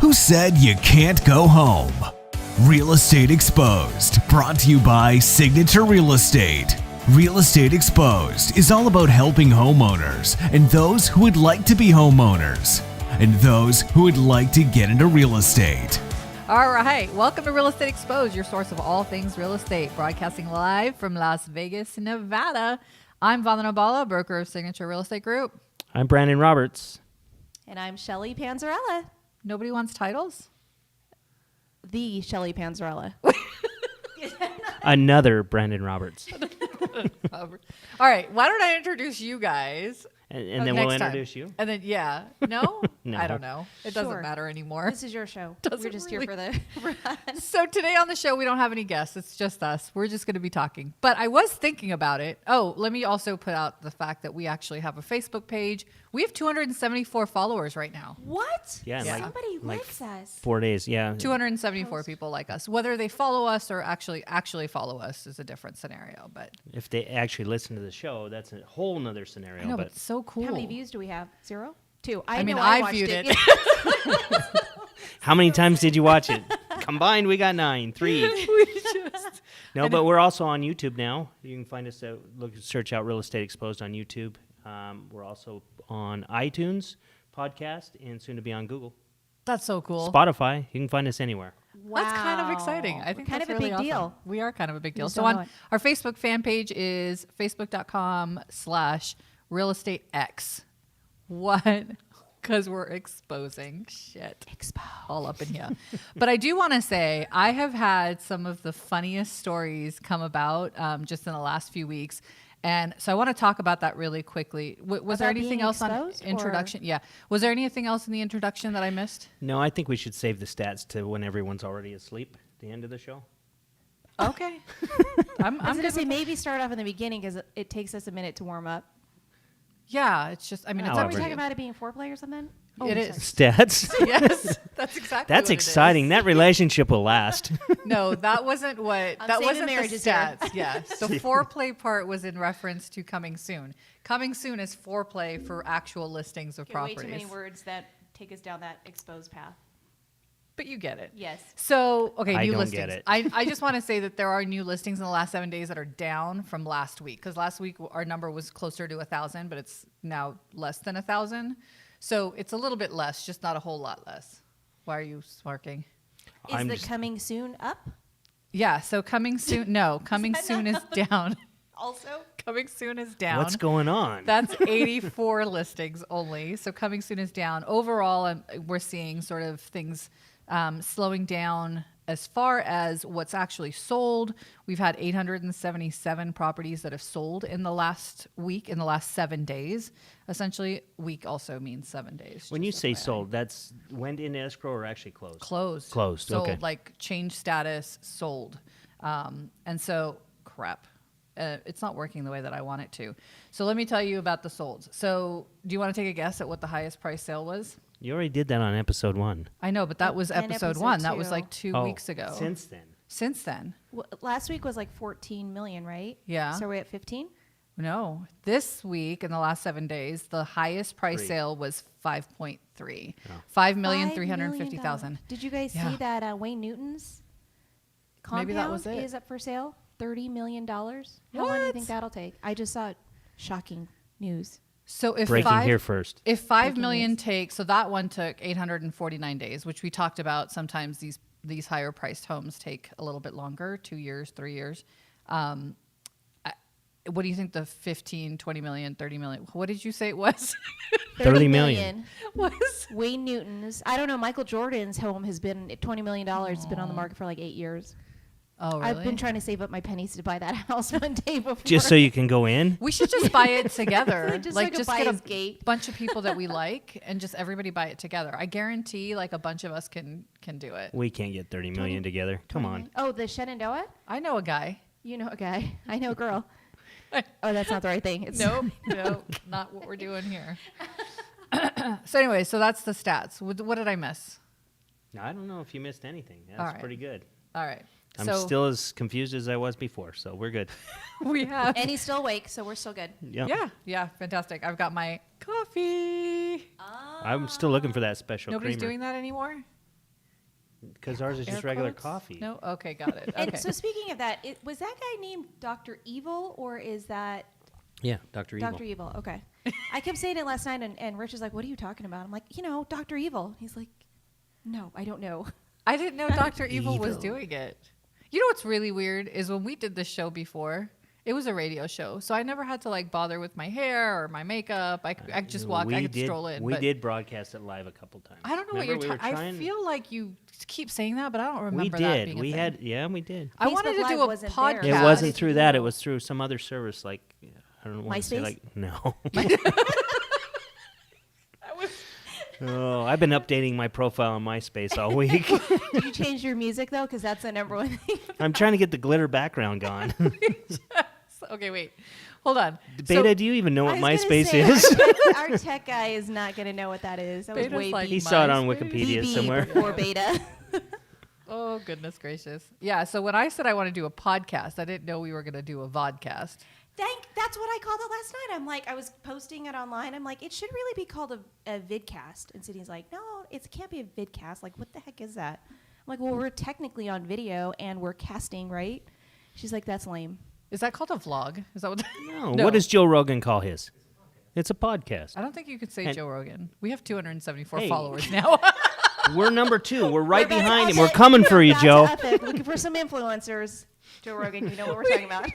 Who said you can't go home? Real Estate Exposed, brought to you by Signature Real Estate. Real Estate Exposed is all about helping homeowners and those who would like to be homeowners and those who would like to get into real estate. All right, welcome to Real Estate Exposed, your source of all things real estate, broadcasting live from Las Vegas, Nevada. I'm Vandana Bala, broker of Signature Real Estate Group. I'm Brandon Roberts. And I'm Shelly Panzarella. Nobody wants titles? The Shelly Panzarella. Another Brandon Roberts. All right, why don't I introduce you guys? And then we'll introduce you. And then, yeah. No? No. I don't know. It doesn't Sure. matter anymore. This is your show. Doesn't We're just really- here for the run. So today on the show, we don't have any guests. It's just us. We're just going to be talking. But I was thinking about it. Oh, let me also put out the fact that we actually have a Facebook page. We have 274 followers right now. What? Yeah, Yeah. Somebody like likes us. 4 days. Yeah. 274 people like us. Whether they follow us or actually follow us is a different scenario. But If they actually listen to the show, that's a whole nother scenario. I know, but but it's so cool. How many views do we have? 0? 2. I mean, know I watched viewed it. how many times did you watch it? Combined, we got 9. 3. No, but we're also on YouTube now. You can find us search out Real Estate Exposed on YouTube. We're also on iTunes podcast and soon to be on Google. That's so cool. Spotify. You can find us anywhere. Wow. That's kind of exciting. I think kind that's of a really big awesome. deal. We are kind of a big deal. just So don't know on it. our Facebook fan page is facebook.com/realestatex. What? Because we're exposing shit all up in here. But I do want to say I have had some of the funniest stories come about just in the last few weeks. And so I want to talk about that really quickly. Was there About anything being else on exposed, introduction? Yeah. Was there anything else in the introduction that I missed? No, I think we should save the stats to when everyone's already asleep at the end of the show. Okay. I'm I was going good to say with- maybe start off in the beginning because it takes us a minute to warm up. Yeah, it's just, I mean, it's Are we However. talking about it being foreplay or something? It sorry. is. Stats? Yes, that's exactly That's what it exciting. is. That relationship will last. No, that wasn't what, I'm that saving wasn't the marriages here. stats. Yes, the foreplay part was in reference to coming soon. Coming soon is foreplay for actual listings of Okay, way properties. too many words that take us down that exposed path. But you get it. Yes. So, okay, I new don't listings. get it. I just want to say that there are new listings in the last 7 days that are down from last week. Because last week our number was closer to 1,000, but it's now less than 1,000. So it's a little bit less, just not a whole lot less. Why are you smirking? Is I'm the just- coming soon up Yeah, so coming soon. No, coming soon is down. also? Coming soon is down. What's going on? That's 84 listings only. So coming soon is down. Overall, we're seeing sort of things slowing down as far as what's actually sold. We've had 877 properties that have sold in the last week, in the last 7 days. Essentially, week also means 7 days. When you just say FYI. sold, that's went in escrow or actually closed? Closed. Closed, Sold, okay. like change status, sold. And so, crap. It's not working the way that I want it to. So let me tell you about the solds. So do you want to take a guess at what the highest price sale was? You already did that on episode 1. I know, but that was And episode episode 1. That was 2. like 2 Oh, weeks ago. Since then. Last week was like 14 million, right? Yeah. So we're at 15? No. This week, in the last 7 days, the highest price 3. sale was 5.3. Oh. $5,350,000. Did you guys Yeah. see that Wayne Newton's compound Maybe that was it. is up for sale? $30 million. How long do you What? think that'll take? I just saw it. Shocking news. So if Breaking here first. If 5 Breaking million news. takes, so that one took 849 days, which we talked about. Sometimes these higher priced homes take a little bit longer, 2 years, 3 years. What do you think the 15, 20 million, 30 million, what did you say it was? 30 million. was Wayne Newton's. I don't know. Michael Jordan's home has been $20 million. It's been on the market for like 8 years. Oh, really? I've been trying to save up my pennies to buy that house one day before. Just so you can go in? We should just buy it together. Just so I could buy get a his gate. bunch of people that we like and just everybody buy it together. I guarantee like a bunch of us can do it. We can't get 30 million together. Come on. Oh, the Shenandoah? I know a guy. You know a guy. I know a girl. Oh, that's not the right thing. It's No, not what we're doing here. So anyway, so that's the stats. What did I miss? I don't know if you missed anything. That's All right. pretty good. All right. I'm so still as confused as I was before, so we're good. we have. And he's still awake, so we're still good. Yeah, fantastic. I've got my coffee. I'm still looking for that special Nobody's creamer. doing that anymore? Because ours is Air just regular quotes? coffee. No? Okay, got it. And Okay. so speaking of that, was that guy named Dr. Evil or is that Yeah, Dr. Evil. Dr. Evil? Okay. I kept saying it last night, and Rich is like, "What are you talking about?" I'm like, Dr. Evil. He's like, "No, I don't know." I didn't know Dr. Evil was Evil. doing it. You know what's really weird is when we did this show before, it was a radio show, so I never had to like bother with my hair or my makeup. I could just walk. I could stroll in. We but did broadcast it live a couple times. I don't know Remember what we you're were talking. I trying- feel like you keep saying that, but I don't remember We that did. being a We thing. had. Yeah, we did. I Facebook wanted to Live do a wasn't there. podcast. It Yeah. wasn't It's through that. It Evil. was through some other service, like I don't want to say MySpace? like no. Oh, I've been updating my profile on MySpace all week. Did you change your music though? Because that's the number one thing. I'm trying to get the glitter background gone. Okay, wait. Hold on. Beta, do you even know what I was gonna MySpace say, is? Our tech guy is not going to know what that is. That was Beta's way like He BB saw it on MySpace? Wikipedia somewhere. before beta. Oh, goodness gracious. Yeah, so when I said I want to do a podcast, I didn't know we were going to do a vodcast. That's what I called it last night. I'm like, I was posting it online. I'm like, it should really be called a vidcast. And Sydney's like, no, it can't be a vidcast. Like, what the heck is that? I'm like, well, we're technically on video and we're casting, right? She's like, that's lame. Is that called a vlog? Is that what? No. What does Joe Rogan call his? It's a podcast. I don't think you could say And- Joe Rogan. We have 274 Hey. followers now. We're number 2. We're right We're about behind to him. We're Epic. coming for you, About Joe. to Epic, looking for some influencers. Joe Rogan, you know what we're talking about.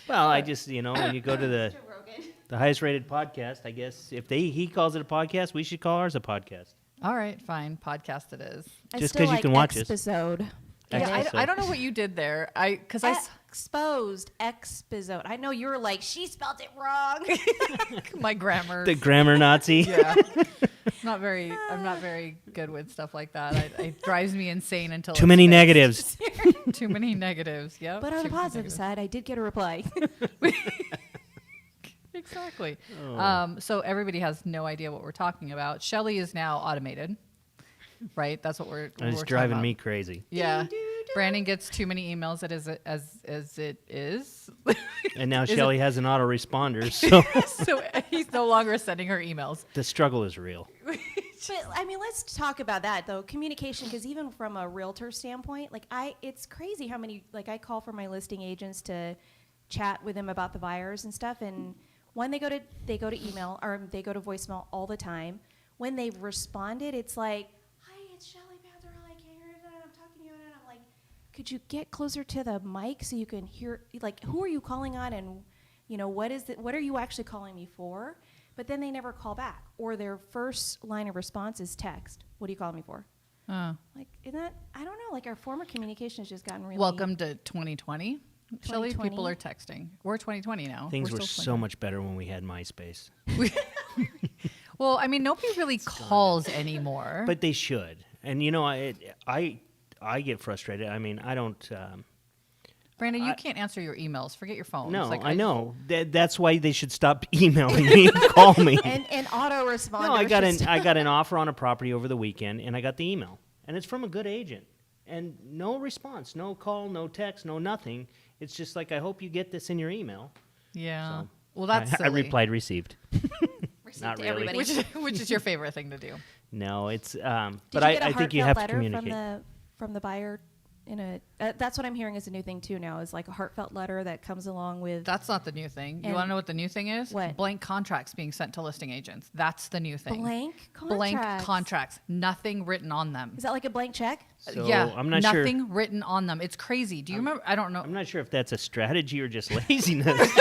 Well, I just, when you go to Joe Rogan. the highest rated podcast, I guess if he calls it a podcast, we should call ours a podcast. All right, fine. Podcast it is. Just 'cause you can watch us. Episode. Yeah, Episode. I don't know what you did there. Exposed. Exposode. I know you were like, she spelled it wrong. My grammar. The grammar Nazi. Yeah. I'm not very good with stuff like that. It drives me insane until Too it's many fixed. negatives. Too many negatives. Yep. But on too the many positive negatives. side, I did get a reply. Exactly. Oh. So everybody has no idea what we're talking about. Shelly is now automated, right? That's what we're. And we're it's talking driving about. me crazy. Yeah. Do, do, do. Brandon gets too many emails as it is. And now Is it- Shelly has an autoresponder, so So he's no longer sending her emails. the struggle is real. But I mean, let's talk about that though. Communication, because even from a realtor standpoint, it's crazy how many I call for my listing agents to chat with them about the buyers and stuff. And when they go to email or they go to voicemail all the time. When they've responded, it's like, "Hi, it's Shelly Panther. I'm talking to you," and I'm like, "Could you get closer to the mic so you can hear? Who are you calling on, and what is it? What are you actually calling me for?" But then they never call back, or their first line of response is text. What are you calling me for? Isn't that, I don't know, our form of communication has just gotten really. Welcome to 2020. Shelly, 2020? people are texting. We're 2020 now. Things We're were still so much better when we had MySpace. 2020. Well, I mean, nobody really calls anymore. But they should. And I get frustrated. I mean, I don't. Brandon, you can't answer your emails. Forget your phone. No, It's I know. That's why they should stop emailing me and call me. and auto responder. No, I got an offer on a property over the weekend, and I got the email, and it's from a good agent, and no response, no call, no text, no nothing. It's just like, I hope you get this in your email. Yeah. So, Well, that's I silly. replied received. Received Not to really. everybody. Which is your favorite thing to do. No, it's. Did But you get a I think you heartfelt have to letter communicate. from the buyer? That's what I'm hearing is a new thing too now. Is a heartfelt letter that comes along with. That's not the new thing. You And- want to know what the new thing is? What? Blank contracts being sent to listing agents. That's the new thing. Blank Blank contracts. contracts. Nothing written on them. Is that like a blank check? So yeah. I'm not sure. Nothing written on them. It's crazy. Do you remember? I don't know. I'm not sure if that's a strategy or just laziness.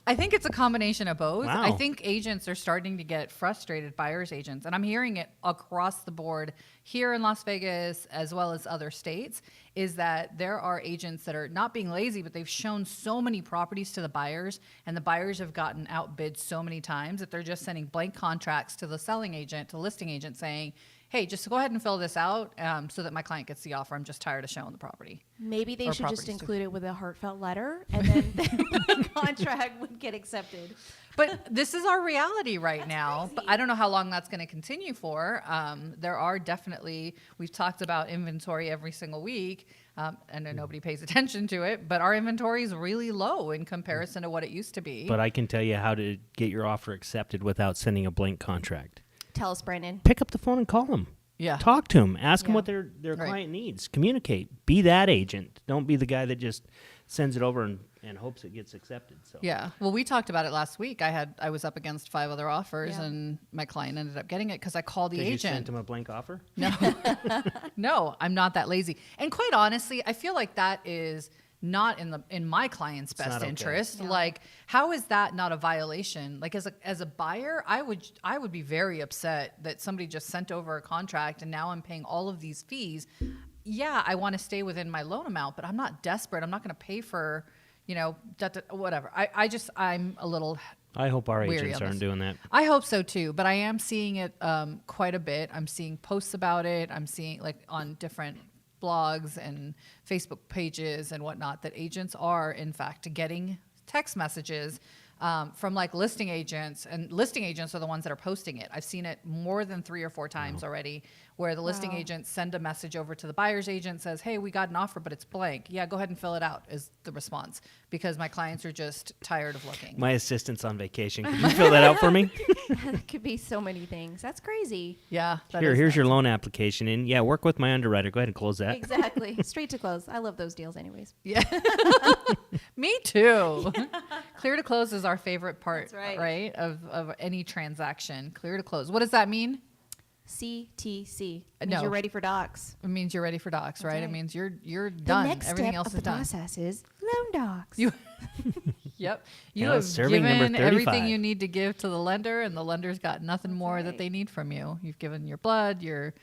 I think it's a combination of both. Wow. I think agents are starting to get frustrated, buyers agents, and I'm hearing it across the board here in Las Vegas as well as other states, is that there are agents that are not being lazy, but they've shown so many properties to the buyers, and the buyers have gotten outbid so many times that they're just sending blank contracts to the selling agent, to the listing agent saying, hey, just go ahead and fill this out so that my client gets the offer. I'm just tired of showing the property. Maybe they Or should just properties, too. include it with a heartfelt letter, and then the contract would get accepted. But this is our reality right now. But I don't know how long that's going to continue for. There are definitely, we've talked about inventory every single week. I know nobody pays attention to it, but our inventory is really low in comparison to what it used to be. But I can tell you how to get your offer accepted without sending a blank contract. Tell us, Brandon. Pick up the phone and call them. Yeah. Talk to them. Ask them Yeah. what their Right. client needs. Communicate. Be that agent. Don't be the guy that just sends it over and hopes it gets accepted. So Yeah. Well, we talked about it last week. I was up against 5 other offers, Yeah. and my client ended up getting it because I called the Did you send agent. them a blank offer? No, no, I'm not that lazy. And quite honestly, I feel like that is not in my client's not best okay. interest. Yeah. Like, how is that not a violation? Like, as a buyer, I would be very upset that somebody just sent over a contract and now I'm paying all of these fees. Yeah, I want to stay within my loan amount, but I'm not desperate. I'm not going to pay for, whatever. I'm a little. I hope our Weary agents of aren't us. doing that. I hope so too, but I am seeing it quite a bit. I'm seeing posts about it. I'm seeing like on different blogs and Facebook pages and whatnot that agents are in fact getting text messages from like listing agents, and listing agents are the ones that are posting it. I've seen it more than 3 or 4 times already, where the listing Wow. agents send a message over to the buyer's agent, says, "Hey, we got an offer, but it's blank. Yeah, go ahead and fill it out," is the response, because my clients are just tired of looking. My assistant's on vacation. Can you fill that out for me? It could be so many things. That's crazy. Yeah. that Here, is here's your nuts. loan application. And yeah, work with my underwriter. Go ahead and close that. Exactly. Straight to close. I love those deals anyways. Yeah. Me too. Clear to close is our favorite part, That's right. of any transaction. Clear to close. What does that mean? CTC. Means No. you're ready for docs. It means you're ready for docs, right? It right. means you're The done. next Everything step else of is the done. process is loan docs. You Yep. You Yeah, have serving number given everything 35. you need to give to the lender, and the lender's got nothing more that right. they need from you. You've given your blood, your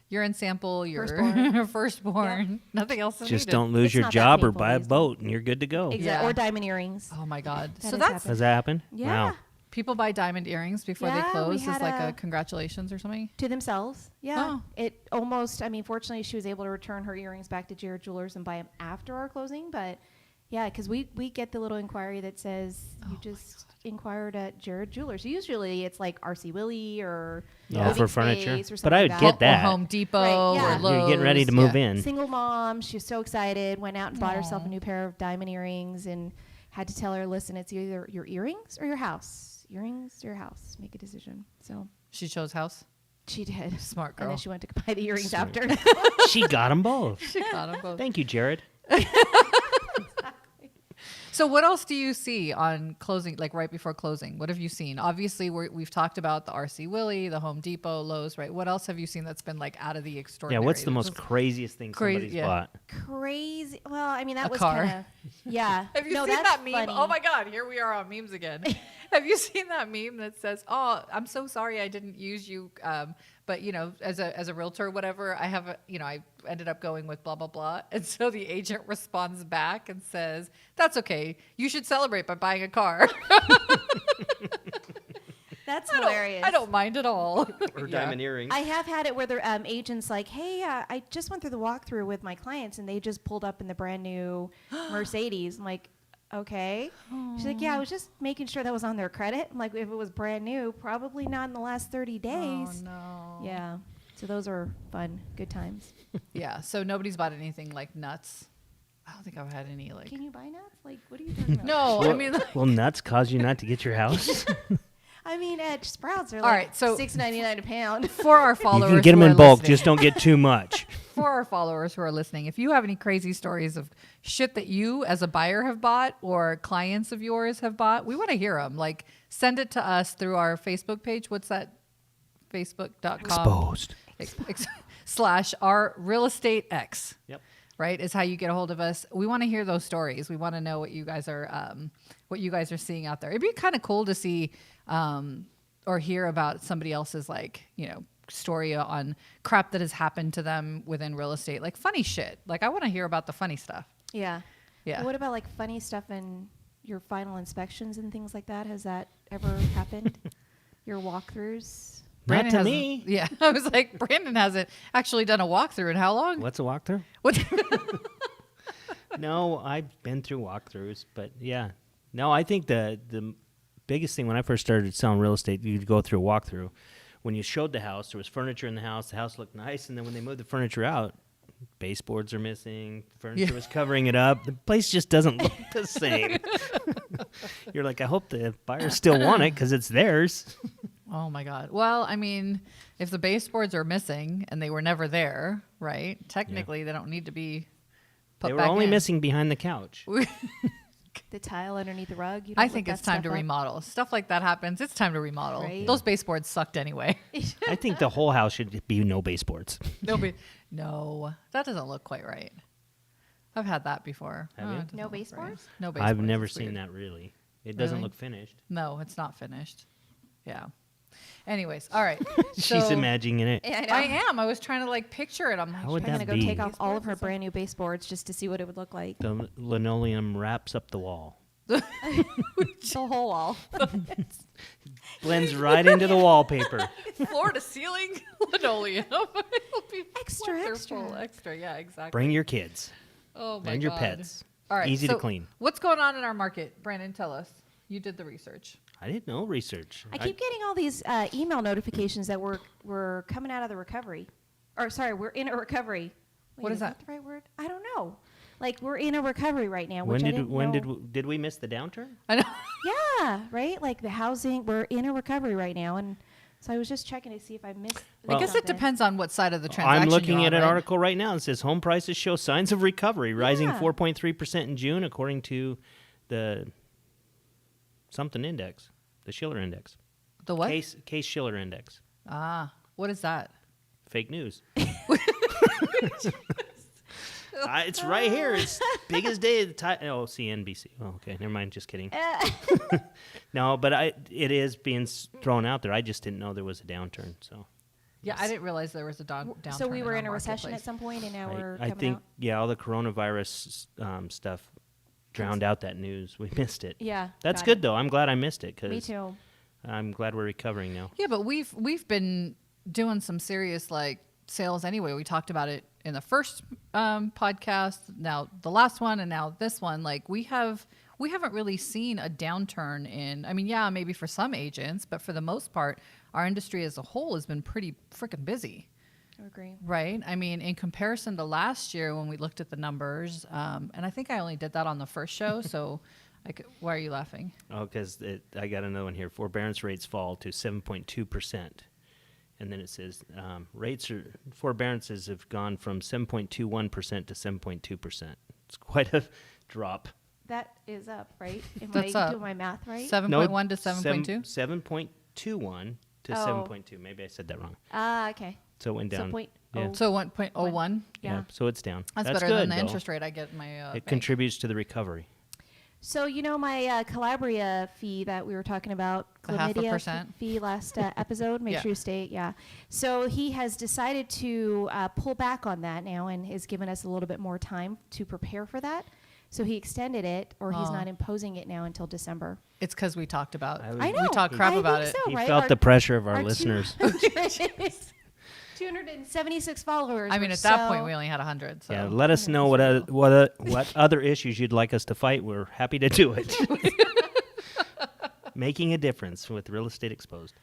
urine sample, your Firstborn. firstborn. Nothing else is Just needed. don't lose It's your not that job or painful buy a these days. boat and you're good to go. Yeah. Or diamond earrings. Oh my God. That So has that's happened. Does that happen? Yeah. Wow. people buy diamond earrings before Yeah, they we close. Is had like a a- congratulations or something. To themselves. Yeah. Oh. It almost, I mean, fortunately, she was able to return her earrings back to Jared Jewelers and buy them after our closing. But yeah, because we get the little inquiry that says you just inquired at Jared Jewelers. Usually it's like RC Willie or Yeah, Living for furniture. Space or But I something would like get that. that. Or Home Depot Right, yeah. or Lowe's. You're getting ready to move Yeah. in. Single mom. She was so excited, went out and bought herself Aw. a new pair of diamond earrings and had to tell her, listen, it's either your earrings or your house. Earrings or your house. Make a decision. So She chose house. she did. Smart And girl. then she went to buy the earrings Smart. after. She got them both. She got 'em both. Thank you, Jared. So what else do you see on closing, like right before closing? What have you seen? Obviously, we've talked about the RC Willie, the Home Depot, Lowe's, right? What else have you seen that's been like out of the Yeah, extraordinary? what's the Which most is- craziest thing Crazy- somebody's yeah. bought? Crazy. Well, I mean, that A was car. kind of, yeah. Have you no, seen that's that meme? funny. Oh my God, here we are on memes again. Have you seen that meme that says, "Oh, I'm so sorry I didn't use you, but you know, as a realtor, whatever, I have, I ended up going with blah blah blah." And so the agent responds back and says, "That's okay. You should celebrate by buying a car." That's hilarious. I don't mind at all. Or Yeah. diamond earrings. I have had it where the agents like, hey, I just went through the walkthrough with my clients and they just pulled up in the brand new Mercedes. I'm like, okay. She's like, yeah, I was just making sure that was on their credit. I'm like, if it was brand new, probably not in the last 30 days. Oh no. Yeah. So those are fun, good times. Yeah. So nobody's bought anything like nuts. I don't think I've had any like. Can you buy nuts? Like, what are you talking about? No, Well, I mean. will nuts cause you not to get your house? I mean, at Sprouts, they're All like right, so- $6.99 a pound. For our You followers, can get them who in are bulk, listening- just don't get too much. for our followers who are listening, if you have any crazy stories of shit that you as a buyer have bought or clients of yours have bought, we want to hear them. Like, send it to us through our Facebook page. What's that? Facebook.com Exposed. / our real estate X. Yep. Right, is how you get a hold of us. We want to hear those stories. We want to know what you guys are seeing out there. It'd be kind of cool to see or hear about somebody else's story on crap that has happened to them within real estate, like funny shit. Like I want to hear about the funny stuff. Yeah. Yeah. What about like funny stuff in your final inspections and things like that? Has that ever happened? Your walkthroughs? Not to hasn't- me. Yeah, I was like, Brandon hasn't actually done a walkthrough in how long? What's a walkthrough? What? No, I've been through walkthroughs, but yeah. No, I think the biggest thing when I first started selling real estate, you'd go through a walkthrough. When you showed the house, there was furniture in the house looked nice, and then when they moved the furniture out, baseboards are missing, the furniture was covering it up. The place just doesn't look the same. You're like, I hope the buyers still want it because it's theirs. Oh my God. Well, I mean, if the baseboards are missing and they were never there, right? Technically, they don't need to be put They were back only in. missing behind the couch. The tile underneath the rug. You I don't think look it's that time to stuff up. remodel. Stuff like that happens. It's time to remodel. Right. Those baseboards sucked anyway. I think the whole house should be no baseboards. No, that doesn't look quite right. I've had that before. Have you? It doesn't No look right. baseboards? No baseboards. I've never It's seen weird. that really. It doesn't Really? look finished. No, it's not finished. Yeah. Anyways, all right. She's So- imagining it. Yeah, I know. I am. I was trying to like picture it. I'm like, How would I'm that gonna go be? take off all of her Baseboards is brand new baseboards just to see what it would look like. The linoleum wraps up the wall. The whole wall. Blends right into the wallpaper. floor to ceiling linoleum. It'll be Extra, wonderful. extra. Extra. Yeah, exactly. Bring your kids Oh my and your God. pets. All right. Easy to so clean. What's going on in our market? Brandon, tell us. You did the research. I didn't know research. I keep getting all these email notifications that we're coming out of the recovery. Or sorry, we're in a recovery. Wait, What is that? the right word? I don't know. Like we're in a recovery right now. When which I did didn't know. did we miss the downturn? I know. Yeah, right. Like the housing, we're in a recovery right now, and so I was just checking to see if I missed. I guess it something. depends on what side of the transaction I'm looking you're at on, an right? article right now that says home prices show signs of recovery, rising Yeah. 4.3% in June, according to the something index, the Schiller index, The what? Case Schiller index. What is that? Fake news. It's right here. It's big as day. Oh, CNBC. Oh, okay, never mind. Just kidding. No, but it is being thrown out there. I just didn't know there was a downturn. So Yeah, I didn't realize there was a downturn. So we were our in a recession at marketplace. some point, and now we're I coming think out. yeah, all the coronavirus stuff drowned out that news. We missed it. Yeah, That's got good it. though. I'm glad I missed it Me because too. I'm glad we're recovering now. Yeah, but we've been doing some serious like sales anyway. We talked about it in the first podcast, now the last one, and now this one. Like we haven't really seen a downturn in. I mean, yeah, maybe for some agents, but for the most part, our industry as a whole has been pretty freaking busy. I agree. Right. I mean, in comparison to last year when we looked at the numbers, and I think I only did that on the first show. So, why are you laughing? Oh, because I got another one here. Forbearance rates fall to 7.2%. And then it says forbearances have gone from 7.21% to 7.2%. It's quite a drop. That is up, right? Am That's I up. doing my math right? 7.1 to 7.2. 7.21 to Oh. 7.2. Maybe I said that wrong. Okay. So it went So down. point yeah. oh. So 1.01. Yeah. So it's down. That's That's better good, than the though. interest rate I get in my It bank. contributes to the recovery. So you know my Calabria fee that we were talking about, The 0.5% chlamydia fee last episode. Make Yeah. sure you stay. Yeah. So he has decided to pull back on that now and has given us a little bit more time to prepare for that. So he extended it, or he's Oh. not imposing it now until December. It's because we talked about. I I know. We talked crap I about think it. So, He right? felt Our- the pressure of our our listeners. 276 followers. I mean, were at that so- point, we only had 100. So Yeah, let us know what other issues you'd like us to fight. We're happy to do it. Making a difference with Real Estate Exposed.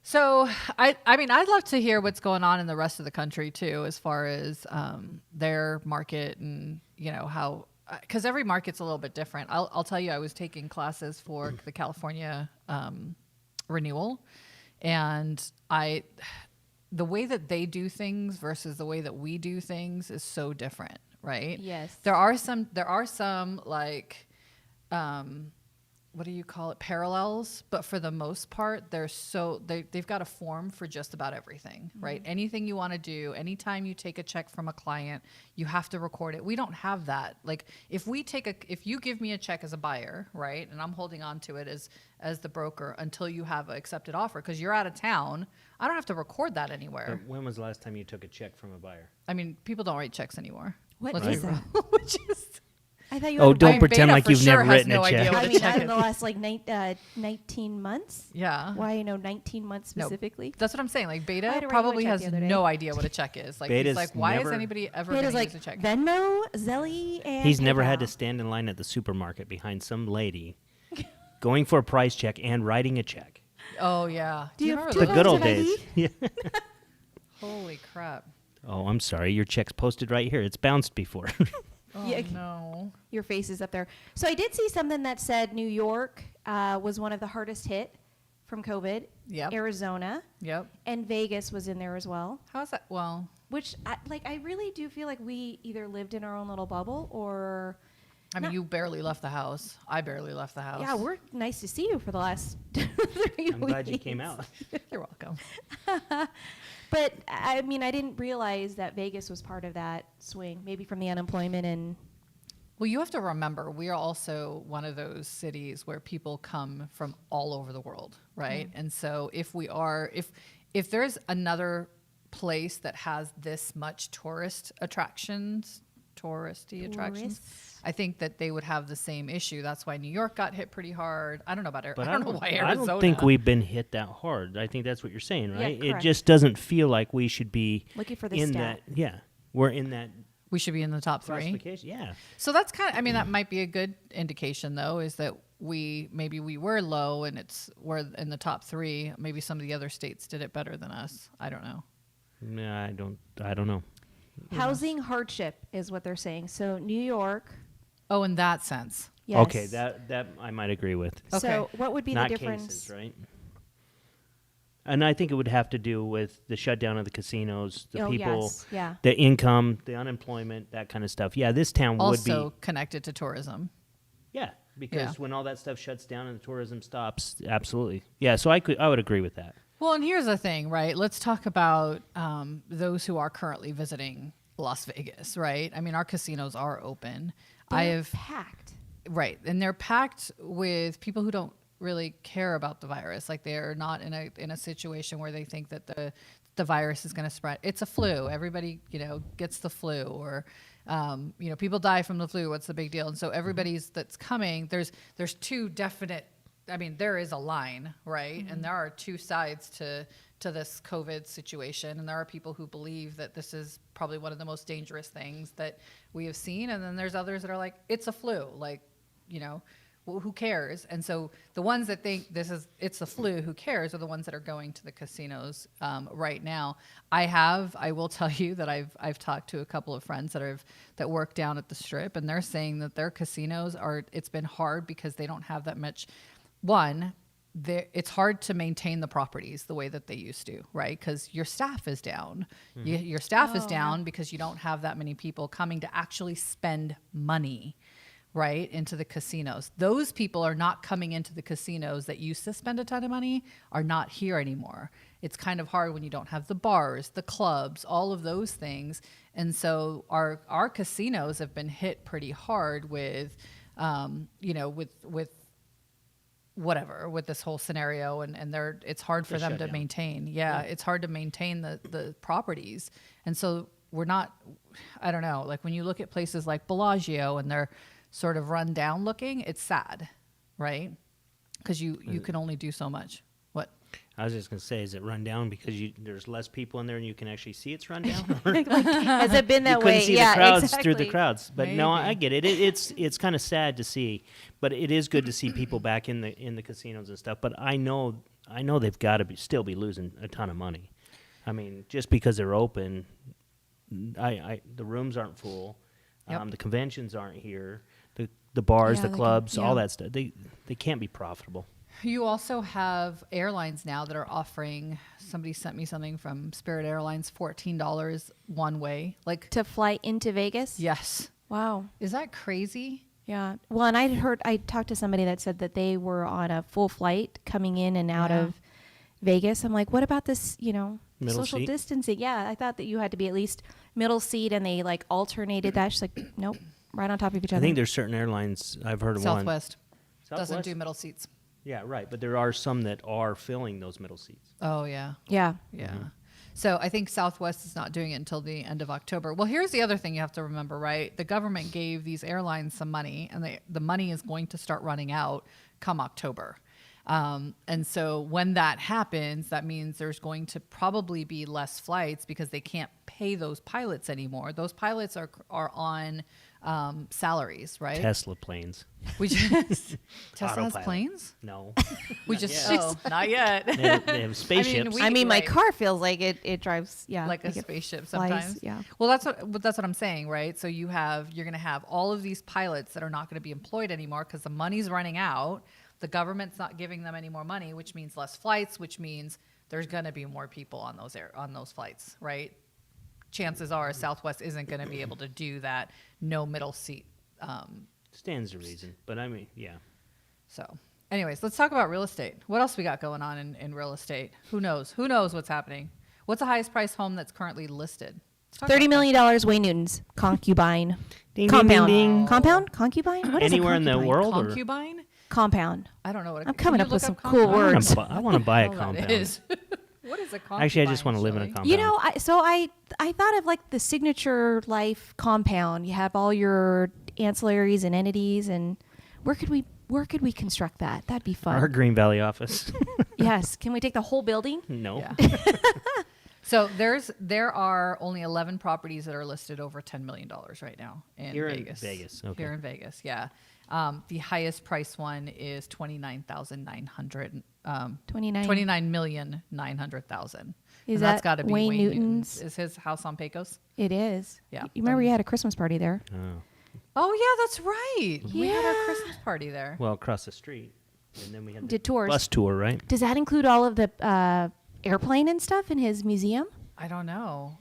So I mean, I'd love to hear what's going on in the rest of the country too, as far as their market and how, because every market's a little bit different. I'll tell you, I was taking classes for the California renewal, and the way that they do things versus the way that we do things is so different, right? Yes. There are some like what do you call it, parallels, but for the most part they've got a form for just about everything, right? Anything you want to do, anytime you take a check from a client, you have to record it. We don't have that. Like if you give me a check as a buyer, right, and I'm holding on to it as the broker until you have an accepted offer because you're out of town, I don't have to record that anywhere. But when was the last time you took a check from a buyer? I mean, people don't write checks anymore. What Let's is be that? real. Which is I thought you. Oh, had a don't buyer- pretend Beta like for you've sure never has written no a idea check. what I a mean, check out of the is. last like 19 months. Yeah. Why 19 months No, specifically? that's what I'm saying. Like I Beta had to write you a probably check has the other day. no idea what a check is. Like Beta's he's like, why is never- anybody ever It going is to like use a check? Venmo, Zelly, and He's never had to PayPal. stand in line at the supermarket behind some lady going for a price check and writing a check. Oh yeah. Do you remember have The two good Photos old of ID? days. Yeah. Holy crap. Oh, I'm sorry. Your check's posted right here. It's bounced before. Oh Yeah. no. Your face is up there. So I did see something that said New York was one of the hardest hit from COVID. Yep. Arizona. Yep. And Vegas was in there as well. How's that? Well, Which, I really do feel like we either lived in our own little bubble or... I mean, you barely left the house. I barely left the house. Yeah, we're nice to see you for the last 3 weeks. I'm glad you came out. You're welcome. But, I mean, I didn't realize that Vegas was part of that swing, maybe from the unemployment and... Well, you have to remember, we are also one of those cities where people come from all over the world, right? And so if there's another place that has this much touristy attractions, I think that they would have the same issue. That's why New York got hit pretty hard. I don't know about But I don't know why Arizona. I don't think we've been hit that hard. I think that's what you're saying, right? Yeah, it just doesn't feel like we should be looking for the in stat. that. Yeah, we're in that we should be in the top 3. classification. Yeah. So that's kind of, I mean, that might be a good indication though, is that we were low and we're in the top 3. Maybe some of the other states did it better than us. I don't know. No, I don't know. Housing hardship is what they're saying. So New York... Oh, in that sense. Yes. Okay, that I might agree with. Okay. So what would be Not the difference? cases, right? And I think it would have to do with the shutdown of the casinos, the people, Yes. Yeah. the income, the unemployment, that kind of stuff. Yeah, this town would be. Also connected to tourism. Yeah, because Yeah. when all that stuff shuts down and the tourism stops, absolutely. Yeah, so I would agree with that. Well, and here's the thing, right? Let's talk about those who are currently visiting Las Vegas, right? I mean, our casinos are open. They're packed. Right, and they're packed with people who don't really care about the virus. Like they're not in a situation where they think that the virus is going to spread. It's a flu. Everybody, gets the flu, or people die from the flu. What's the big deal? And so everybody's that's coming. There's 2 definite. I mean, there is a line, right? And there are 2 sides to this COVID situation. And there are people who believe that this is probably one of the most dangerous things that we have seen. And then there's others that are like, it's a flu. Like, well, who cares? And so the ones that think it's the flu, who cares, are the ones that are going to the casinos right now. I will tell you that I've talked to a couple of friends that work down at the Strip, and they're saying that their casinos it's been hard because they don't have that much. It's hard to maintain the properties the way that they used to, right? Because your staff is down. Your staff is down because you don't have that many people coming to actually spend money, right, into the casinos. Those people are not coming into the casinos that used to spend a ton of money, are not here anymore. It's kind of hard when you don't have the bars, the clubs, all of those things. And so our casinos have been hit pretty hard with with this whole scenario, and it's hard for them to maintain. Yeah, it's hard to maintain the properties. And so we're not, I don't know, like when you look at places like Bellagio and they're sort of run down looking, it's sad, right? Because you can only do so much. What? I was just going to say, is it run down because there's less people in there and you can actually see it's run down? Has it been that you way? couldn't see Yeah, the crowds exactly. through the crowds. But no, Maybe. I get it. It's kind of sad to see, but it is good to see people back in the casinos and stuff. But I know they've got to still be losing a ton of money. I mean, just because they're open, the rooms aren't full, Yep. the conventions aren't here, the bars, Yeah, the clubs, all yeah. that stuff. They can't be profitable. You also have airlines now that are offering, somebody sent me something from Spirit Airlines, $14 one way. Like, To fly into Vegas? yes. Wow. Is that crazy? Yeah. Well, and I talked to somebody that said that they were on a full flight coming in and out Yeah. of Vegas. I'm like, what about this, Middle social seat? distancing? Yeah, I thought that you had to be at least middle seat, and they like alternated that. She's like, nope, right on top of each I other. think there's certain airlines, I've heard of one. Southwest doesn't Southwest? do middle seats. Yeah, right. But there are some that are filling those middle seats. Oh, yeah. Yeah. Yeah. So I think Southwest is not doing it until the end of October. Well, here's the other thing you have to remember, right? The government gave these airlines some money, and the money is going to start running out come October. And so when that happens, that means there's going to probably be less flights because they can't pay those pilots anymore. Those pilots are on salaries, right? Tesla planes. We just Tesla has Autopilot. planes? No. We just not yet. They have spaceships. I mean, my right. car feels like it drives, Like a it spaceship flies, sometimes. yeah. Well, that's what I'm saying, right? So you're going to have all of these pilots that are not going to be employed anymore because the money's running out. The government's not giving them any more money, which means less flights, which means there's going to be more people on those flights, right? Chances are Southwest isn't going to be able to do that no middle seat. Stands to reason, but I mean, yeah. So, anyways, let's talk about real estate. What else we got going on in real estate? Who knows? Who knows what's happening? What's the highest priced home that's currently listed? $30 million Wayne Newton's concubine. Ding, Compound. ding, ding, ding. Compound? Concubine? What is Anywhere a in the concubine? world? Or? Concubine? Compound. I don't know what. I'm coming can up you with look some up cool concubine? words. I want to buy a That compound. is. What is a concubine? Actually, I just want to live in a Shelley? compound. You know, I thought of like the signature life compound. You have all your ancillaries and entities, and where could we construct that? That'd be fun. Our Green Valley office. Yes. Can we take the whole building? No. Yeah. So there are only 11 properties that are listed over $10 million right now in Here in Vegas. Vegas, okay. Here in Vegas, yeah. The highest price one is $29,900. $29,900,000. Is That's that got to be Wayne Wayne Newton's? Is his house on Pecos? It is. Yeah. You remember you had a Christmas party there? Oh. Oh yeah, that's right. We had our Yeah. Christmas party there. Well, across the street, and then we had the Did tours. bus tour, right? Does that include all of the airplane and stuff in his museum? I don't know.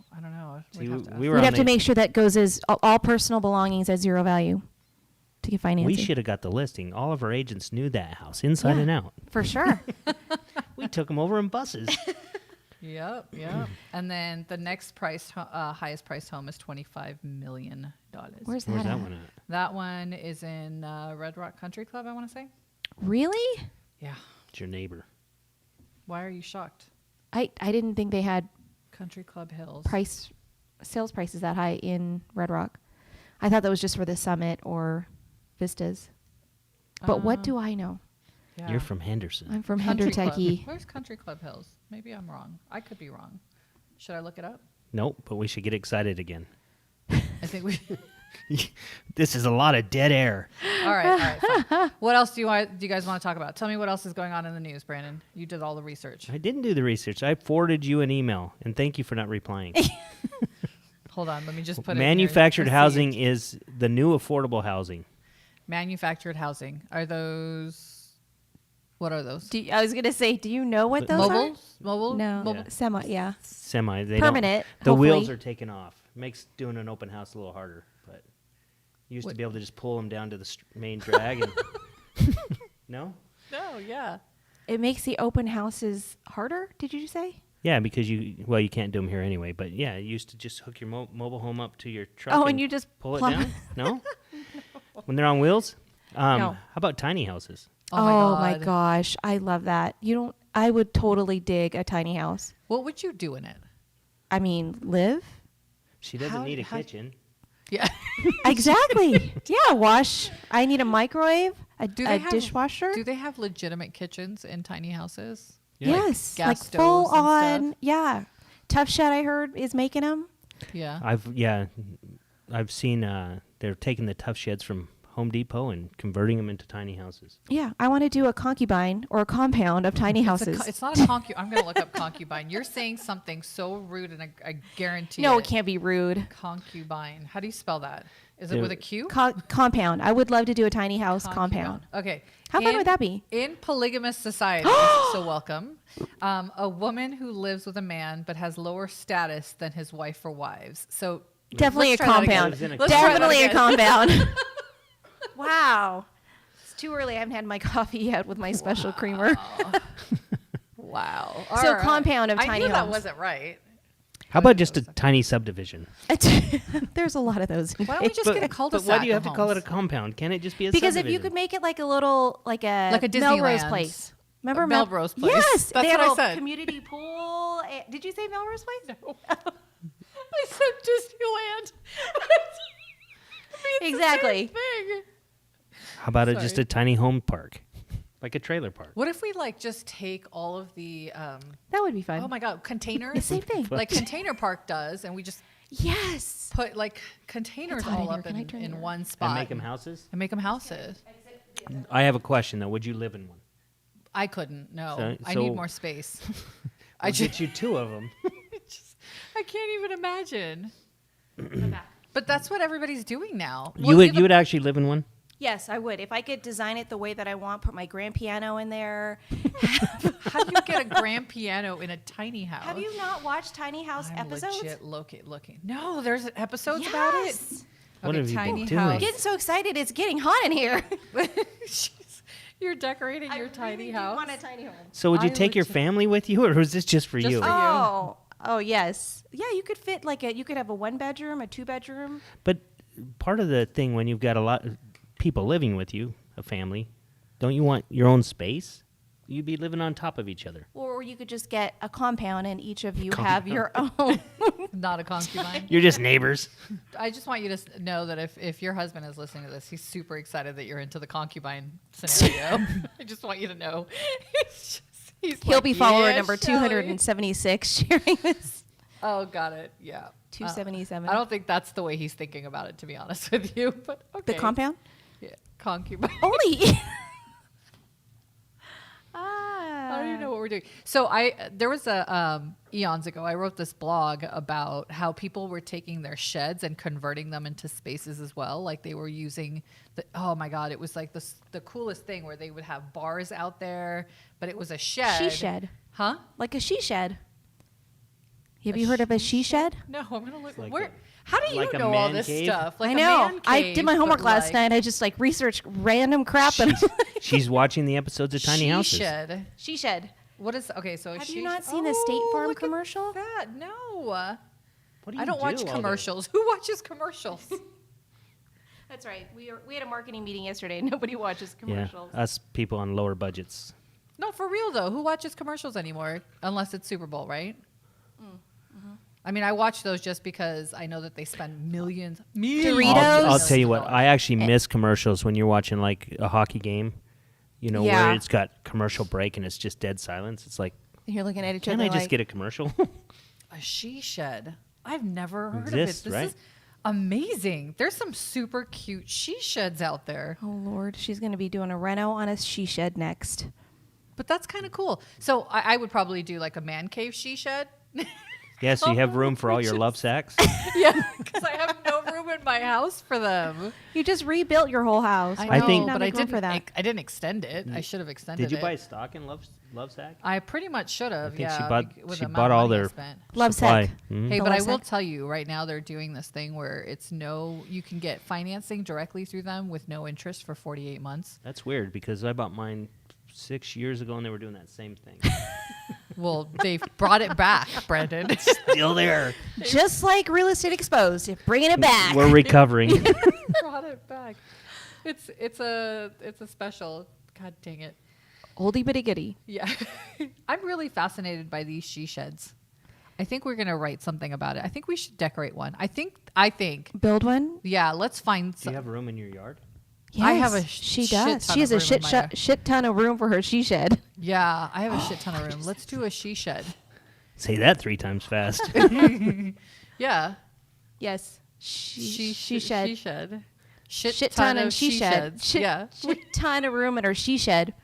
See, We'd have to we ask. were We'd on have to the- make sure that goes as all personal belongings at zero value to get financing. We should have got the listing. All of our agents knew that house inside Yeah. and out. For sure. We took them over in buses. Yep. And then the next highest priced home is $25 million. Where's Where's that that at? one at? That one is in Red Rock Country Club, I want to say. Really? Yeah. It's your neighbor. Why are you shocked? I didn't think they had Country Club Hills. sales prices that high in Red Rock. I thought that was just for the Summit or Vistas. But what do I know? Yeah. You're from Henderson. I'm from Country Club. Hendertucky. Where's Country Club Hills? Maybe I'm wrong. I could be wrong. Should I look it up? Nope, but we should get excited again. I think we. This is a lot of dead air. All right. Fine. What else do you guys want to talk about? Tell me what else is going on in the news, Brandon. You did all the research. I didn't do the research. I forwarded you an email, and thank you for not replying. Hold on. Let me just put it. Manufactured in here. housing is the new affordable housing. Manufactured housing. Are those? What are those? I was going to say, do you know what those Mobile? are? Mobile? No. Mobile? Yeah. Semi, yeah. Semi. They Permanent, Don't, the wheels hopefully. are taken off. Makes doing an open house a little harder, but you used to be able to just pull them down to the main drag. And no? No, yeah. It makes the open houses harder, did you say? Yeah, because you can't do them here anyway. But yeah, you used to just hook your mobile home up to your truck. Oh, and you just pull it plumb- down. No? When they're on wheels. No. How about tiny houses? Oh my God. gosh. I love that. I would totally dig a tiny house. What would you do in it? I mean, live? She doesn't How- need a how- kitchen. Yeah. Exactly. Yeah, wash. I need a microwave, a dishwasher. Do they have legitimate kitchens in tiny houses? Yeah. Yes, Gas like stoves full and on. stuff? Yeah, Tough Shed I heard is making them. Yeah. I've seen they're taking the tough sheds from Home Depot and converting them into tiny houses. Yeah, I want to do a concubine or a compound of tiny houses. It's not a concubine. I'm going to look up concubine. You're saying something so rude, and I guarantee no, it can't be rude. Concubine. How do you spell that? Is it There- with a Q? Compound. I would love to do a tiny house compound. Okay. How fun would that be? In polygamous society, so welcome, a woman who lives with a man but has lower status than his wife or wives. So Definitely let's a try that again. compound. Lives in a Let's try that Definitely a again. compound. Wow. It's too early. I haven't had my coffee yet with my special creamer. Wow. So All right. compound of I tiny knew that homes. wasn't right. How about just a tiny subdivision? There's a lot of those. Why don't we just get a cul-de-sac? But why do you have of to call it a homes? compound? Can't it just be a Because if subdivision? you could make it like a little, like a Disneyland. Melrose Place. Remember Melrose Place. Yes, That's they had what I a said. community pool. Did you say Melrose Place? No. I said Disneyland. It's the Exactly. same thing. How about just Sorry. a tiny home park, like a trailer park? What if we just take all of the That would be fun. oh my god containers The same thing. like Container Park does, and we just Yes. put containers It's hot in all here. up Can I turn it in on? one spot And make them houses? and make them houses. I have a question though. Would you live in one? I couldn't. No, So- I so- need more space. I I'll just get you two of them. I can't even imagine. But that's what everybody's doing now. You would actually live in one? Yes, I would. If I could design it the way that I want, put my grand piano in there. How do you get a grand piano in a tiny house? Have you not watched Tiny House I'm episodes? legit looking. No, there's episodes about it. Yes. What have you been tiny doing? I'm house. getting so excited. It's getting hot in here. Jeez. You're decorating your tiny house. I want a tiny home. So would you I take your legit- family with you, or was this just for Just you? for you. Oh, yes. Yeah, you could fit you could have a 1-bedroom, a 2-bedroom. But part of the thing when you've got a lot of people living with you, a family, don't you want your own space? You'd be living on top of each other. Or you could just get a compound and each of you have your own. Not a concubine. You're just neighbors. I just want you to know that if your husband is listening to this, he's super excited that you're into the concubine scenario. I just want you to know. He'll be follower "Yeah, number Shelley." 276 sharing this. Oh, got it. Yeah. 277. I don't think that's the way he's thinking about it, to be honest with you. But okay. The compound? Yeah. Concubine. Only. I don't even know what we're doing. So there was a eons ago, I wrote this blog about how people were taking their sheds and converting them into spaces as well. Like they were using oh my God, it was like the coolest thing where they would have bars out there, but it was a shed. She shed. Huh? Like a she shed. Have you heard of a she shed? No, I'm gonna look. like Where? a- How do you like a know all man this cave? stuff? Like I a know. man I cave, did my homework but last like night. I just researched random crap. And She's watching the episodes of Tiny she Houses. shed. she shed. What is okay? So Have she you not seen the State Farm look at commercial? that no. What do I you don't watch do all day? commercials. Who watches commercials? That's right. We had a marketing meeting yesterday. Nobody watches Yeah, commercials. us people on lower budgets. No, for real though. Who watches commercials anymore? Unless it's Super Bowl, right? I mean, I watch those just because I know that they spend millions. Doritos? I'll tell you what. millions of I dollars. actually miss commercials when you're watching like a hockey game. You know, Yeah. where it's got commercial break and it's just dead silence. It's like, You're looking at each can other I just like, get a commercial? A she shed. I've never heard Exists, of it. This right? is amazing. There's some super cute she sheds out there. oh, Lord, she's going to be doing a reno on a she shed next. But that's kind of cool. So I would probably do like a man cave she shed. Yeah, so you have room for all your love sacks. Yeah, because I have no room in my house for them. You just rebuilt your whole house. I I know, think- but I Make room didn't. for that. I didn't extend it. I should have extended it. Did you buy stock in love sack? I pretty much should have. think Yeah, she bought- with she the amount bought of all money I their- spent. Love Supply. sack. Mhm. Hey, The but I love will sack. tell you right now they're doing this thing where you can get financing directly through them with no interest for 48 months. That's weird because I bought mine 6 years ago and they were doing that same thing. Well, they've brought it back, Brandon. Still there. Just like Real Estate Exposed, bringing it back. We're recovering. brought it back. It's a special. God dang it. Oldie but a goodie. Yeah. I'm really fascinated by these she sheds. I think we're gonna write something about it. I think we should decorate one. I think Build one. yeah, let's find Do you some. have room in your yard? Yes, I have a she shit does. ton She has of a room in my shit ton of room for her she shed. Yeah, I have a shit ton of room. Let's do a she shed. Say that 3 times fast. Yeah. Yes, she She shed. She shed. Shit ton of and she shed. sheds. Shit, Yeah. shit ton of room in her she shed.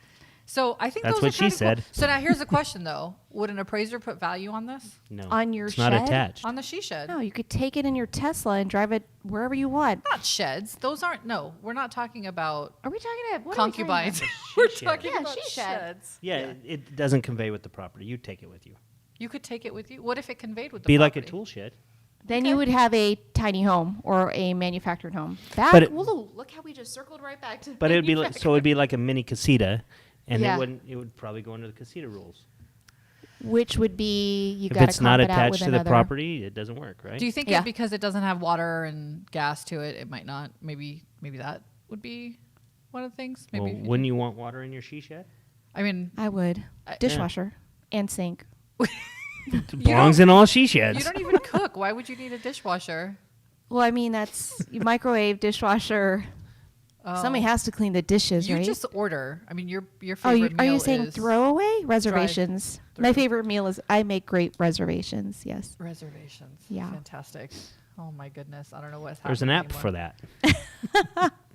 So I think That's those what are she kinda said. Cool. So now here's a question though: would an appraiser put value on this? No. On your it's not shed? attached. On the she shed? No, you could take it in your Tesla and drive it wherever you want. Not sheds. Those aren't. No, we're not talking about Are we talking about what are we talking concubines. about? we're She talking shed. about Yeah, she shed. sheds. Yeah, it doesn't convey with the property. You take it with you. You could take it with you. What if it conveyed with the Be like a property? tool shed. Then Okay. you would have a tiny home or a manufactured home. But it- Look how we just circled right back to. But it would be like, so it'd be like a mini casita, and Yeah. it would probably go under the casita rules. Which would be you If got it's not attached to the property, it doesn't work, right? Do you think Yeah. because it doesn't have water and gas to it, it might not? Maybe that would be one of the things. Maybe. Well, wouldn't you want water in your she shed? I mean, I would. I- Dishwasher and sink. It belongs in all she sheds. you don't even cook. Why would you need a dishwasher? Well, I mean that's microwave, dishwasher. Somebody has to clean the dishes, You right? just order. I mean, your Oh, favorite are meal you saying is throwaway reservations? My through. favorite meal is I make great reservations. Yes. reservations. Yeah. Fantastic. Oh my goodness. I don't know what's happening. There's an app anymore. for that.